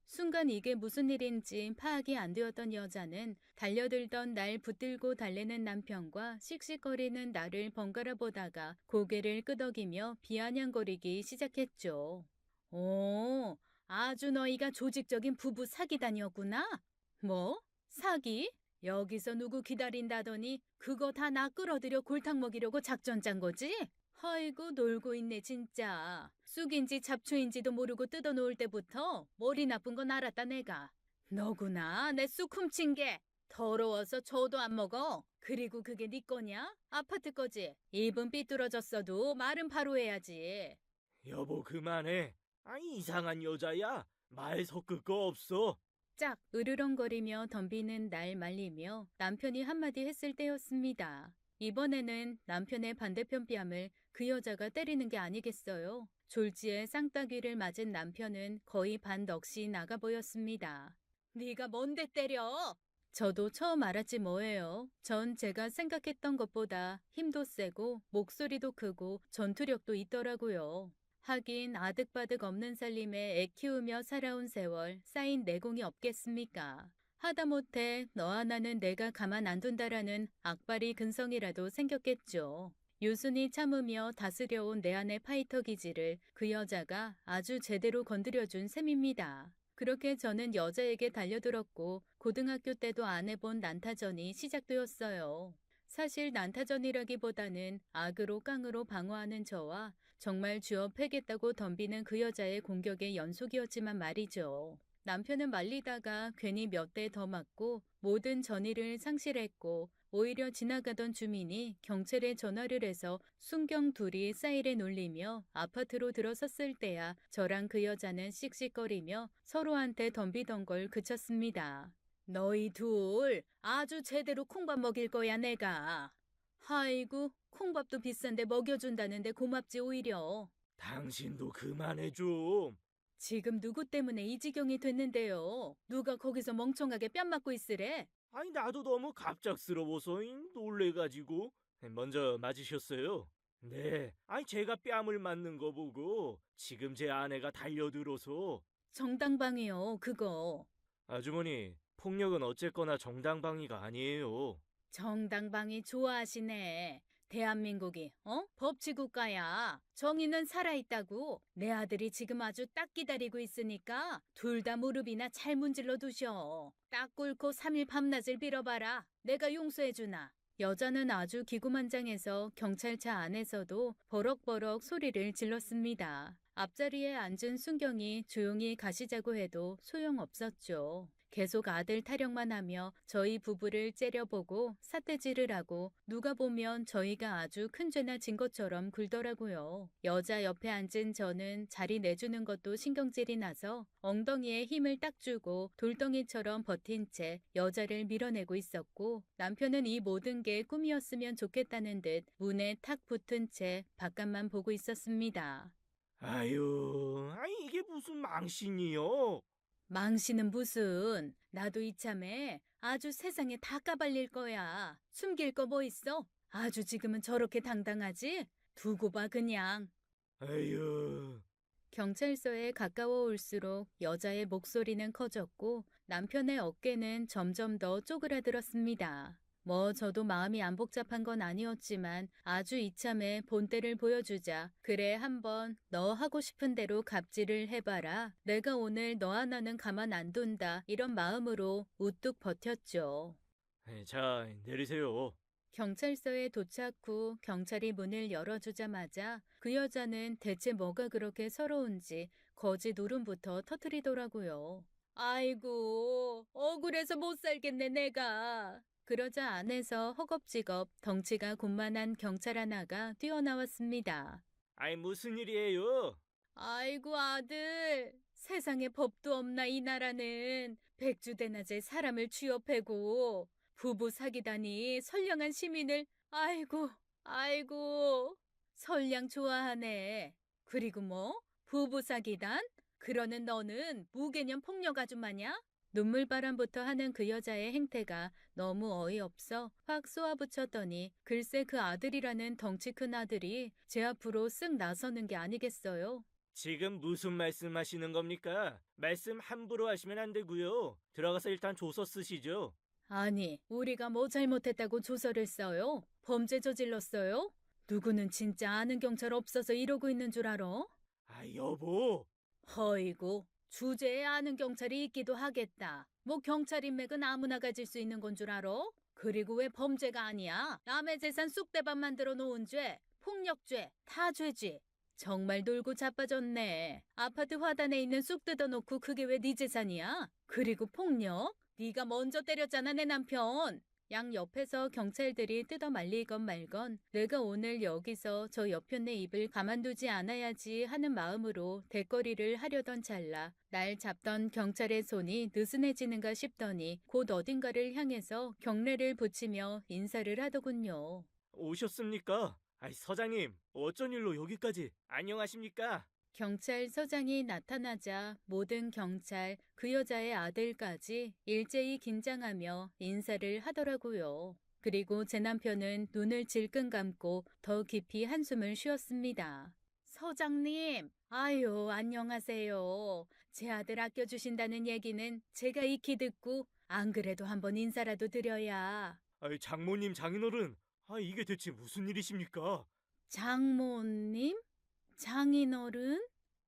순간 이게 무슨 일인지 파악이 안 되었던 여자는 달려들던 날 붙들고 달래는 남편과 씩씩거리는 나를 번갈아 보다가 고개를 끄덕이며 비아냥거리기 시작했죠. 오, 아주 너희가 조직적인 부부 사기단이었구나? 뭐? 사기? 여기서 누구 기다린다더니 그거 다 나 끌어들여 골탕 먹이려고 작전 짠 거지? 아이고 놀고 있네 진짜. 쑥인지 잡초인지도 모르고 뜯어놓을 때부터 머리 나쁜 건 알았다 내가. 너구나 내 쑥 훔친 게. 더러워서 저도 안 먹어. 그리고 그게 네 거냐? 아파트 거지? 입은 삐뚤어졌어도 말은 바로 해야지. 여보, 그만해. 아이, 이상한 여자야. 말 섞을 거 없어. 짝 으르렁거리며 덤비는 날 말리며 남편이 한마디 했을 때였습니다. 이번에는 남편의 반대편 뺨을 그 여자가 때리는 게 아니겠어요. 졸지에 쌍따귀를 맞은 남편은 거의 반 넋이 나가 보였습니다. 네가 뭔데 때려? 저도 처음 알았지 뭐예요. 전 제가 생각했던 것보다 힘도 세고 목소리도 크고 전투력도 있더라고요. 하긴 아득바득 없는 살림에 애 키우며 살아온 세월 쌓인 내공이 없겠습니까? 하다못해 너 하나는 내가 가만 안 둔다라는 악바리 근성이라도 생겼겠죠. 유순히 참으며 다스려온 내 안의 파이터 기질을 그 여자가 아주 제대로 건드려준 셈입니다. 그렇게 저는 여자에게 달려들었고 고등학교 때도 안 해본 난타전이 시작되었어요. 사실 난타전이라기보다는 악으로 깡으로 방어하는 저와 정말 쥐어 패겠다고 덤비는 그 여자의 공격의 연속이었지만 말이죠. 남편은 말리다가 괜히 몇 대 더 맞고 모든 전의를 상실했고 오히려 지나가던 주민이 경찰에 전화를 해서 순경 둘이 사이렌 울리며 아파트로 들어섰을 때야 저랑 그 여자는 씩씩거리며 서로한테 덤비던 걸 그쳤습니다. 너희 둘 아주 제대로 콩밥 먹일 거야 내가. 아이고 콩밥도 비싼데 먹여준다는데 고맙지 오히려. 당신도 그만해 좀. 지금 누구 때문에 이 지경이 됐는데요. 누가 거기서 멍청하게 뺨 맞고 있으래? 아니 나도 너무 갑작스러워서 놀래가지고 먼저 맞으셨어요. 네, 아니 제가 뺨을 맞는 거 보고 지금 제 아내가 달려들어서 정당방위요 그거. 아주머니 폭력은 어쨌거나 정당방위가 아니에요. 정당방위 좋아하시네. 대한민국이 법치국가야. 정의는 살아있다고. 내 아들이 지금 아주 딱 기다리고 있으니까 둘 다 무릎이나 잘 문질러 두셔. 딱 꿇고 3일 밤낮을 빌어봐라. 내가 용서해주나. 여자는 아주 기구만장해서 경찰차 안에서도 버럭버럭 소리를 질렀습니다. 앞자리에 앉은 순경이 조용히 가시자고 해도 소용없었죠. 계속 아들 타령만 하며 저희 부부를 째려보고 삿대질을 하고 누가 보면 저희가 아주 큰 죄나 진 것처럼 굴더라고요. 여자 옆에 앉은 저는 자리 내주는 것도 신경질이 나서 엉덩이에 힘을 딱 주고 돌덩이처럼 버틴 채 여자를 밀어내고 있었고 남편은 이 모든 게 꿈이었으면 좋겠다는 듯 문에 탁 붙은 채 바깥만 보고 있었습니다. 아유, 아니 이게 무슨 망신이요? 망신은 무슨. 나도 이참에 아주 세상에 다 까발릴 거야. 숨길 거 뭐 있어? 아주 지금은 저렇게 당당하지? 두고 봐 그냥. 아유, 경찰서에 가까워 올수록 여자의 목소리는 커졌고 남편의 어깨는 점점 더 쪼그라들었습니다. 뭐 저도 마음이 안 복잡한 건 아니었지만 아주 이참에 본때를 보여주자. 그래 한번 너 하고 싶은 대로 갑질을 해봐라. 내가 오늘 너 하나는 가만 안 둔다. 이런 마음으로 우뚝 버텼죠. 자 내리세요. 경찰서에 도착 후 경찰이 문을 열어주자마자 그 여자는 대체 뭐가 그렇게 서러운지 거짓 울음부터 터뜨리더라고요. 아이고 억울해서 못 살겠네 내가. 그러자 안에서 허겁지겁 덩치가 곤만한 경찰 하나가 뛰어나왔습니다. 아이 무슨 일이에요? 아이고 아들 세상에 법도 없나 이 나라는. 백주대낮에 사람을 쥐어패고 부부 사귀다니 선량한 시민을. 아이고 선량 좋아하네. 그리고 뭐 부부 사귀단? 그러는 너는 무개념 폭력 아줌마냐? 눈물바람부터 하는 그 여자의 행태가 너무 어이없어 확 쏘아붙였더니 글쎄 그 아들이라는 덩치 큰 아들이 제 앞으로 쓱 나서는 게 아니겠어요. 지금 무슨 말씀하시는 겁니까? 말씀 함부로 하시면 안 되고요. 들어가서 일단 조서 쓰시죠. 아니 우리가 뭐 잘못했다고 조서를 써요? 범죄 저질렀어요? 누구는 진짜 아는 경찰 없어서 이러고 있는 줄 알아? 아 여보. 허이고 주제에 아는 경찰이 있기도 하겠다. 뭐 경찰 인맥은 아무나 가질 수 있는 건 줄 알아? 그리고 왜 범죄가 아니야? 남의 재산 쑥대밭 만들어 놓은 죄, 폭력죄, 다 죄지. 정말 놀고 자빠졌네. 아파트 화단에 있는 쑥 뜯어놓고 그게 왜 네 재산이야? 그리고 폭력? 네가 먼저 때렸잖아 내 남편. 양 옆에서 경찰들이 뜯어 말리건 말건 내가 오늘 여기서 저 여편네 입을 가만두지 않아야지 하는 마음으로 대거리를 하려던 찰나 날 잡던 경찰의 손이 느슨해지는가 싶더니 곧 어딘가를 향해서 경례를 붙이며 인사를 하더군요. 오셨습니까? 아이 서장님 어쩐 일로 여기까지? 안녕하십니까? 경찰서장이 나타나자 모든 경찰, 그 여자의 아들까지 일제히 긴장하며 인사를 하더라고요. 그리고 제 남편은 눈을 질끈 감고 더 깊이 한숨을 쉬었습니다. 서장님, 아유, 안녕하세요. 제 아들 아껴주신다는 얘기는 제가 익히 듣고 안 그래도 한번 인사라도 드려야. 아이 장모님 장인어른, 아 이게 대체 무슨 일이십니까? 장모님? 장인어른?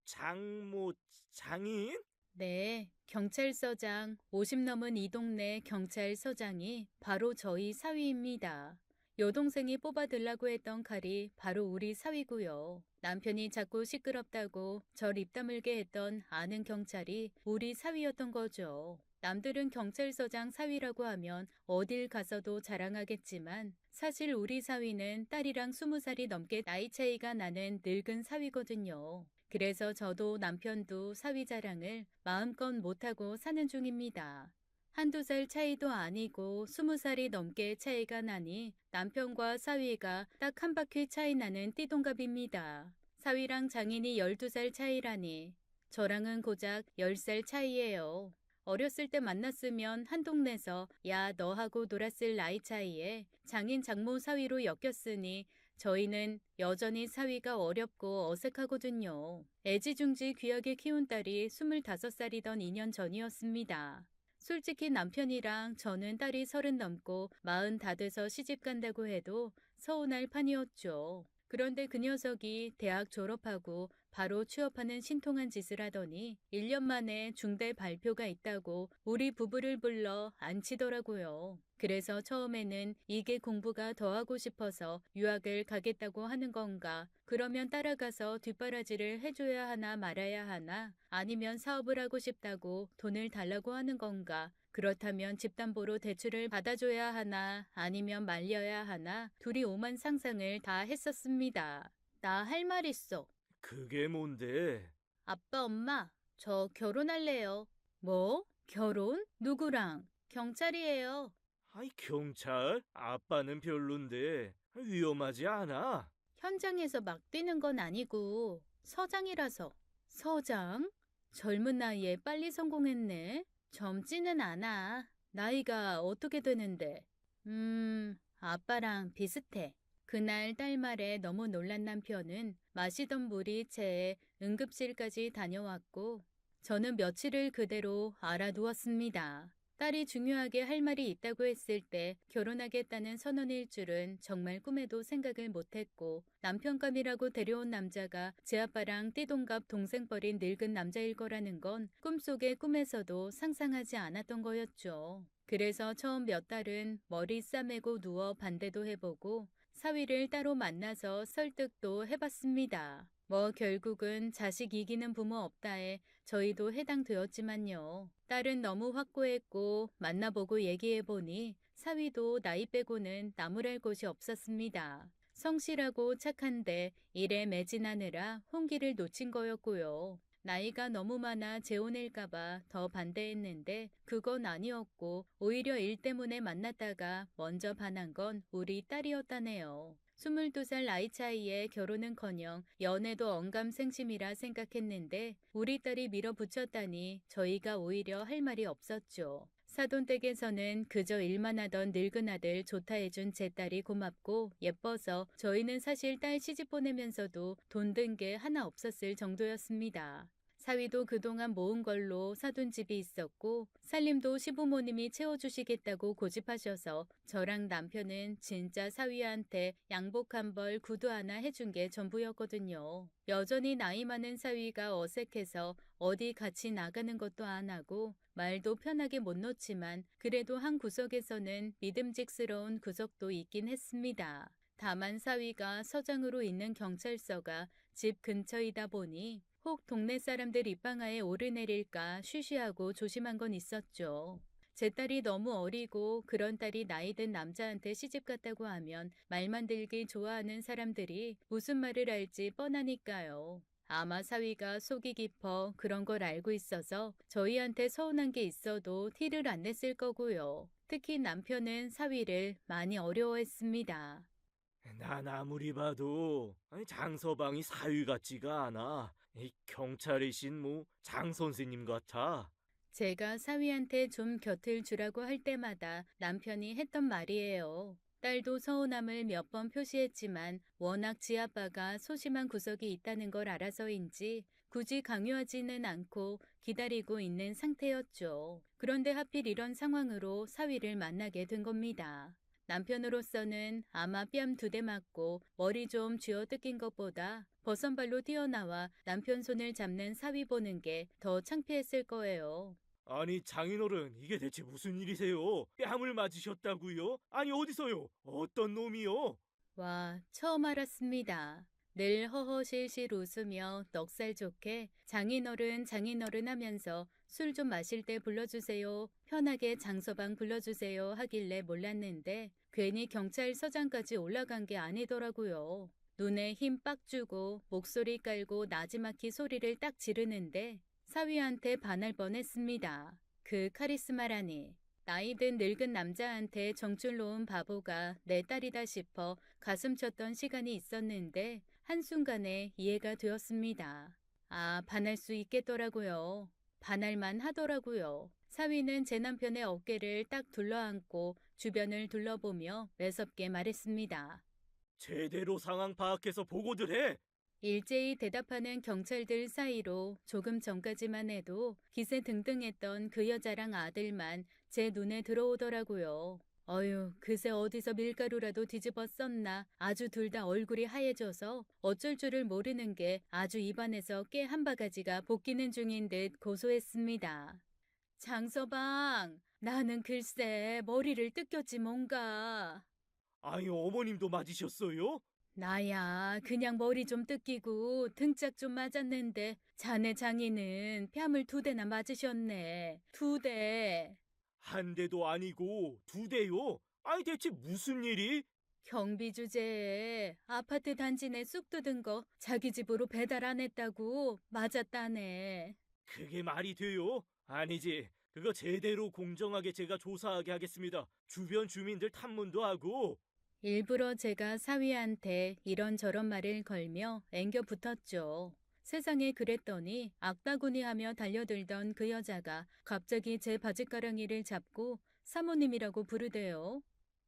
장모 장인? 네, 경찰서장 50 넘은 이 동네 경찰서장이 바로 저희 사위입니다. 여동생이 뽑아들라고 했던 칼이 바로 우리 사위고요. 남편이 자꾸 시끄럽다고 절 입 다물게 했던 아는 경찰이 우리 사위였던 거죠. 남들은 경찰서장 사위라고 하면 어딜 가서도 자랑하겠지만 사실 우리 사위는 딸이랑 20살이 넘게 나이 차이가 나는 늙은 사위거든요. 그래서 저도 남편도 사위 자랑을 마음껏 못하고 사는 중입니다. 한두 살 차이도 아니고 20살이 넘게 차이가 나니 남편과 사위가 딱 한 바퀴 차이 나는 띠동갑입니다. 사위랑 장인이 12살 차이라니 저랑은 고작 10살 차이예요. 어렸을 때 만났으면 한 동네서 야 너하고 놀았을 나이 차이에 장인 장모 사위로 엮였으니 저희는 여전히 사위가 어렵고 어색하거든요. 애지중지 귀하게 키운 딸이 25살이던 2년 전이었습니다. 솔직히 남편이랑 저는 딸이 30 넘고 40 다 돼서 시집 간다고 해도 서운할 판이었죠. 그런데 그 녀석이 대학 졸업하고 바로 취업하는 신통한 짓을 하더니 1년 만에 중대 발표가 있다고 우리 부부를 불러 앉히더라고요. 그래서 처음에는 이게 공부가 더 하고 싶어서 유학을 가겠다고 하는 건가? 그러면 따라가서 뒷바라지를 해줘야 하나 말아야 하나? 아니면 사업을 하고 싶다고 돈을 달라고 하는 건가? 그렇다면 집담보로 대출을 받아줘야 하나? 아니면 말려야 하나? 둘이 오만 상상을 다 했었습니다. 나 할 말 있어. 그게 뭔데? 아빠, 엄마, 저 결혼할래요. 뭐? 결혼? 누구랑? 경찰이에요. 아이, 경찰? 아빠는 별론데 위험하지 않아? 현장에서 막 뛰는 건 아니고 서장이라서. 서장? 젊은 나이에 빨리 성공했네. 젊지는 않아. 나이가 어떻게 되는데? 아빠랑 비슷해. 그날 딸 말에 너무 놀란 남편은 마시던 물이 채에 응급실까지 다녀왔고 저는 며칠을 그대로 알아두었습니다. 딸이 중요하게 할 말이 있다고 했을 때 결혼하겠다는 선언일 줄은 정말 꿈에도 생각을 못했고 남편감이라고 데려온 남자가 제 아빠랑 띠동갑 동생뻘인 늙은 남자일 거라는 건 꿈속의 꿈에서도 상상하지 않았던 거였죠. 그래서 처음 몇 달은 머리 싸매고 누워 반대도 해보고 사위를 따로 만나서 설득도 해봤습니다. 뭐 결국은 자식 이기는 부모 없다에 저희도 해당되었지만요. 딸은 너무 확고했고 만나보고 얘기해보니 사위도 나이 빼고는 나무랄 곳이 없었습니다. 성실하고 착한데 일에 매진하느라 혼기를 놓친 거였고요. 나이가 너무 많아 재혼할까봐 더 반대했는데 그건 아니었고 오히려 일 때문에 만났다가 먼저 반한 건 우리 딸이었다네요. 22살 나이 차이에 결혼은커녕 연애도 언감생심이라 생각했는데 우리 딸이 밀어붙였다니 저희가 오히려 할 말이 없었죠. 사돈댁에서는 그저 일만 하던 늙은 아들 좋다 해준 제 딸이 고맙고 예뻐서 저희는 사실 딸 시집 보내면서도 돈 든 게 하나 없었을 정도였습니다. 사위도 그동안 모은 걸로 사둔 집이 있었고 살림도 시부모님이 채워주시겠다고 고집하셔서 저랑 남편은 진짜 사위한테 양복 한 벌 구두 하나 해준 게 전부였거든요. 여전히 나이 많은 사위가 어색해서 어디 같이 나가는 것도 안 하고 말도 편하게 못 놓지만 그래도 한 구석에서는 믿음직스러운 구석도 있긴 했습니다. 다만 사위가 서장으로 있는 경찰서가 집 근처이다 보니 혹 동네 사람들 입방아에 오르내릴까 쉬쉬하고 조심한 건 있었죠. 제 딸이 너무 어리고 그런 딸이 나이 든 남자한테 시집 갔다고 하면 말만 들기 좋아하는 사람들이 무슨 말을 할지 뻔하니까요. 아마 사위가 속이 깊어 그런 걸 알고 있어서 저희한테 서운한 게 있어도 티를 안 냈을 거고요. 특히 남편은 사위를 많이 어려워했습니다. 난 아무리 봐도 장서방이 사위 같지가 않아. 이 경찰이신 장 선생님 같아. 제가 사위한테 좀 곁을 주라고 할 때마다 남편이 했던 말이에요. 딸도 서운함을 몇 번 표시했지만 워낙 지 아빠가 소심한 구석이 있다는 걸 알아서인지 굳이 강요하지는 않고 기다리고 있는 상태였죠. 그런데 하필 이런 상황으로 사위를 만나게 된 겁니다. 남편으로서는 아마 뺨 2대 맞고 머리 좀 쥐어뜯긴 것보다 버선발로 뛰어나와 남편 손을 잡는 사위 보는 게 더 창피했을 거예요. 아니, 장인어른, 이게 대체 무슨 일이세요? 뺨을 맞으셨다고요? 아니, 어디서요? 어떤 놈이요? 와, 처음 알았습니다. 늘 허허실실 웃으며 넉살 좋게 장인어른 장인어른 하면서 술 좀 마실 때 불러주세요. 편하게 장서방 불러주세요 하길래 몰랐는데 괜히 경찰서장까지 올라간 게 아니더라고요. 눈에 힘 빡 주고 목소리 깔고 나지막히 소리를 딱 지르는데 사위한테 반할 뻔했습니다. 그 카리스마라니. 나이든 늙은 남자한테 정줄 놓은 바보가 내 딸이다 싶어 가슴 쳤던 시간이 있었는데 한순간에 이해가 되었습니다. 아, 반할 수 있겠더라고요. 반할만 하더라고요. 사위는 제 남편의 어깨를 딱 둘러안고 주변을 둘러보며 매섭게 말했습니다. 제대로 상황 파악해서 보고들 해. 일제히 대답하는 경찰들 사이로 조금 전까지만 해도 기세등등했던 그 여자랑 아들만 제 눈에 들어오더라고요. 어휴, 그새 어디서 밀가루라도 뒤집어 썼나. 아주 둘 다 얼굴이 하얘져서 어쩔 줄을 모르는 게 아주 입안에서 깨 한 바가지가 볶이는 중인 듯 고소했습니다. 장서방, 나는 글쎄 머리를 뜯겼지 뭔가. 아니, 어머님도 맞으셨어요? 나야 그냥 머리 좀 뜯기고 등짝 좀 맞았는데 자네 장인은 뺨을 2대나 맞으셨네. 2대. 한 대도 아니고 2대요? 아니, 대체 무슨 일이? 경비 주제에 아파트 단지 내 쑥 뜯은 거 자기 집으로 배달 안 했다고 맞았다네. 그게 말이 돼요? 아니지. 그거 제대로 공정하게 제가 조사하게 하겠습니다. 주변 주민들 탐문도 하고. 일부러 제가 사위한테 이런저런 말을 걸며 앵겨 붙었죠. 세상에 그랬더니 악다구니 하며 달려들던 그 여자가 갑자기 제 바짓가랑이를 잡고 사모님이라고 부르대요.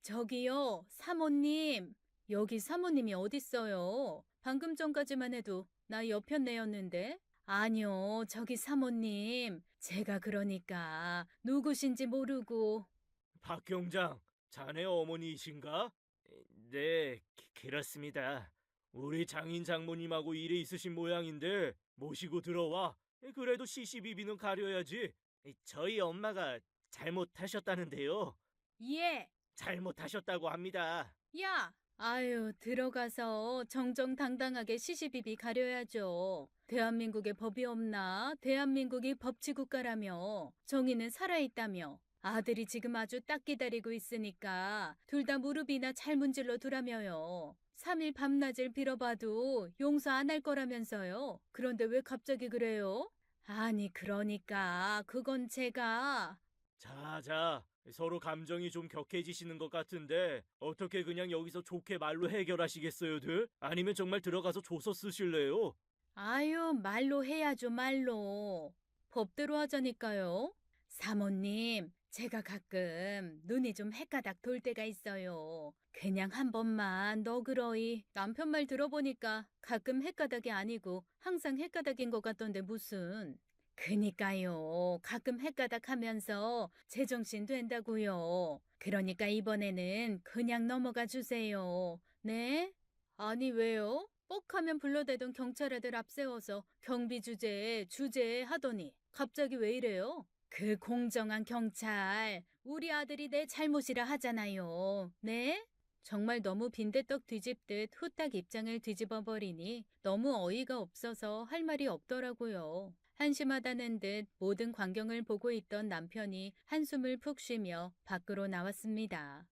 저기요, 사모님. 여기 사모님이 어딨어요? 방금 전까지만 해도 나 여편네였는데. 아니요, 저기 사모님. 제가 그러니까 누구신지 모르고. 박 경장, 자네 어머니이신가? 네, 그렇습니다. 우리 장인 장모님하고 일에 있으신 모양인데 모시고 들어와. 그래도 시시비비는 가려야지. 저희 엄마가 잘못하셨다는데요. 예. 잘못하셨다고 합니다. 야! 아유, 들어가서 정정당당하게 시시비비 가려야죠. 대한민국에 법이 없나? 대한민국이 법치국가라며. 정의는 살아있다며. 아들이 지금 아주 딱 기다리고 있으니까 둘 다 무릎이나 잘 문질러 두라며요. 3일 밤낮을 빌어봐도 용서 안 할 거라면서요. 그런데 왜 갑자기 그래요? 아니, 그러니까 그건 제가. 자, 서로 감정이 좀 격해지시는 것 같은데 어떻게 그냥 여기서 좋게 말로 해결하시겠어요들? 아니면 정말 들어가서 조서 쓰실래요? 아유, 말로 해야죠, 말로. 법대로 하자니까요. 사모님, 제가 가끔 눈이 좀 헷가닥 돌 때가 있어요. 그냥 한 번만 너그러이 남편 말 들어보니까 가끔 헷가닥이 아니고 항상 헷가닥인 것 같던데 무슨. 그니까요. 가끔 헷가닥 하면서 제정신 된다고요. 그러니까 이번에는 그냥 넘어가 주세요. 네? 아니, 왜요? 뻑하면 불러대던 경찰애들 앞세워서 경비 주제에 하더니 갑자기 왜 이래요? 그 공정한 경찰, 우리 아들이 내 잘못이라 하잖아요. 네? 정말 너무 빈대떡 뒤집듯 후딱 입장을 뒤집어 버리니 너무 어이가 없어서 할 말이 없더라고요. 한심하다는 듯 모든 광경을 보고 있던 남편이 한숨을 푹 쉬며 밖으로 나왔습니다.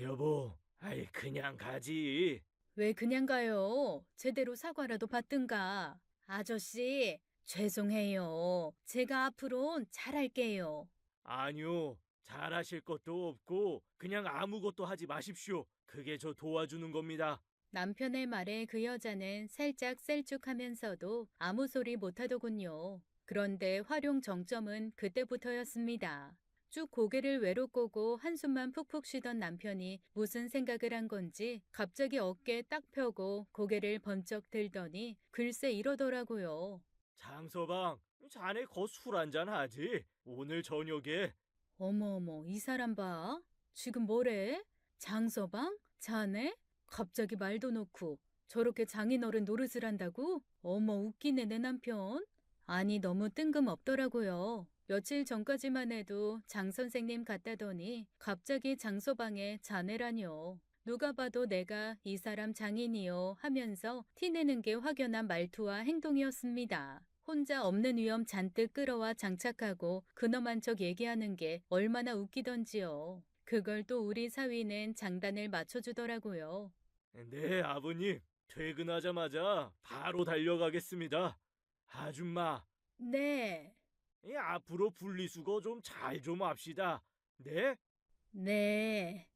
여보, 아이 그냥 가지. 왜 그냥 가요? 제대로 사과라도 받든가. 아저씨, 죄송해요. 제가 앞으론 잘할게요. 아니요, 잘하실 것도 없고 그냥 아무것도 하지 마십시오. 그게 저 도와주는 겁니다. 남편의 말에 그 여자는 살짝 셀쭉하면서도 아무 소리 못하더군요. 그런데 활용 정점은 그때부터였습니다. 쭉 고개를 외로 꼬고 한숨만 푹푹 쉬던 남편이 무슨 생각을 한 건지 갑자기 어깨 딱 펴고 고개를 번쩍 들더니 글쎄 이러더라고요. 장서방, 자네 거 술 한잔 하지? 오늘 저녁에. 어머, 이 사람 봐. 지금 뭐래? 장서방? 자네? 갑자기 말도 놓고 저렇게 장인어른 노릇을 한다고? 어머, 웃기네 내 남편. 아니, 너무 뜬금없더라고요. 며칠 전까지만 해도 장 선생님 같다더니 갑자기 장서방의 자네라뇨. 누가 봐도 내가 이 사람 장인이요 하면서 티내는 게 확연한 말투와 행동이었습니다. 혼자 없는 위험 잔뜩 끌어와 장착하고 근엄한 척 얘기하는 게 얼마나 웃기던지요. 그걸 또 우리 사위는 장단을 맞춰주더라고요. 네, 아버님. 퇴근하자마자 바로 달려가겠습니다. 아줌마, 네, 앞으로 분리수거 좀 잘 좀 합시다. 네? 네,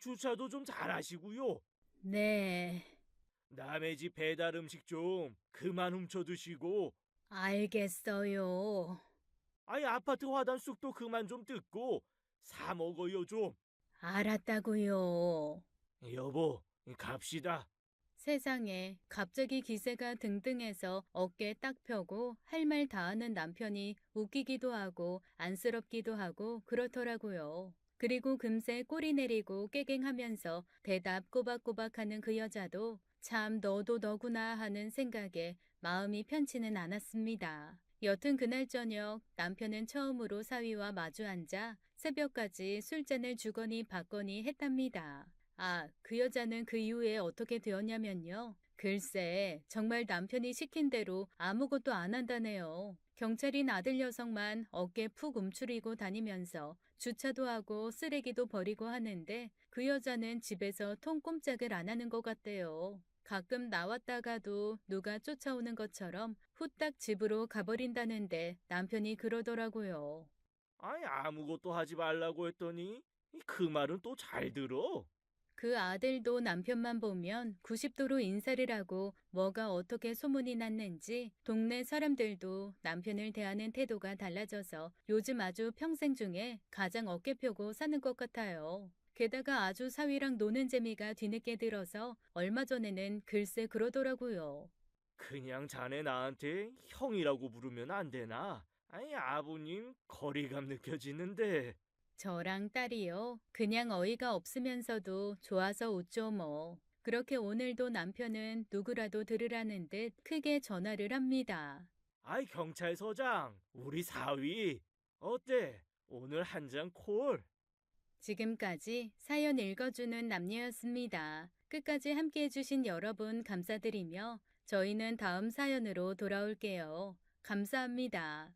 주차도 좀 잘하시고요. 네, 남의 집 배달 음식 좀 그만 훔쳐 드시고, 알겠어요. 아파트 화단쑥도 그만 좀 뜯고 사 먹어요 좀. 알았다고요. 여보, 갑시다. 세상에 갑자기 기세가 등등해서 어깨 딱 펴고 할 말 다 하는 남편이 웃기기도 하고 안쓰럽기도 하고 그렇더라고요. 그리고 금세 꼬리 내리고 깨갱하면서 대답 꼬박꼬박하는 그 여자도 참 너도 너구나 하는 생각에 마음이 편치는 않았습니다. 여튼 그날 저녁 남편은 처음으로 사위와 마주 앉아 새벽까지 술잔을 주거니 받거니 했답니다. 그 여자는 그 이후에 어떻게 되었냐면요. 글쎄, 정말 남편이 시킨 대로 아무것도 안 한다네요. 경찰인 아들 녀석만 어깨 푹 움츠리고 다니면서 주차도 하고 쓰레기도 버리고 하는데 그 여자는 집에서 통꼼짝을 안 하는 것 같대요. 가끔 나왔다가도 누가 쫓아오는 것처럼 후딱 집으로 가버린다는데 남편이 그러더라고요. 아무것도 하지 말라고 했더니 그 말은 또 잘 들어. 그 아들도 남편만 보면 90도로 인사를 하고 뭐가 어떻게 소문이 났는지 동네 사람들도 남편을 대하는 태도가 달라져서 요즘 아주 평생 중에 가장 어깨 펴고 사는 것 같아요. 게다가 아주 사위랑 노는 재미가 뒤늦게 들어서 얼마 전에는 글쎄 그러더라고요. 그냥 자네 나한테 형이라고 부르면 안 되나? 아버님 거리감 느껴지는데. 저랑 딸이요. 그냥 어이가 없으면서도 좋아서 웃죠 뭐. 그렇게 오늘도 남편은 누구라도 들으라는 듯 크게 전화를 합니다. 경찰서장, 우리 사위. 어때? 오늘 한 잔 콜? 지금까지 사연 읽어주는 남녀였습니다. 끝까지 함께 해주신 여러분 감사드리며 저희는 다음 사연으로 돌아올게요. 감사합니다.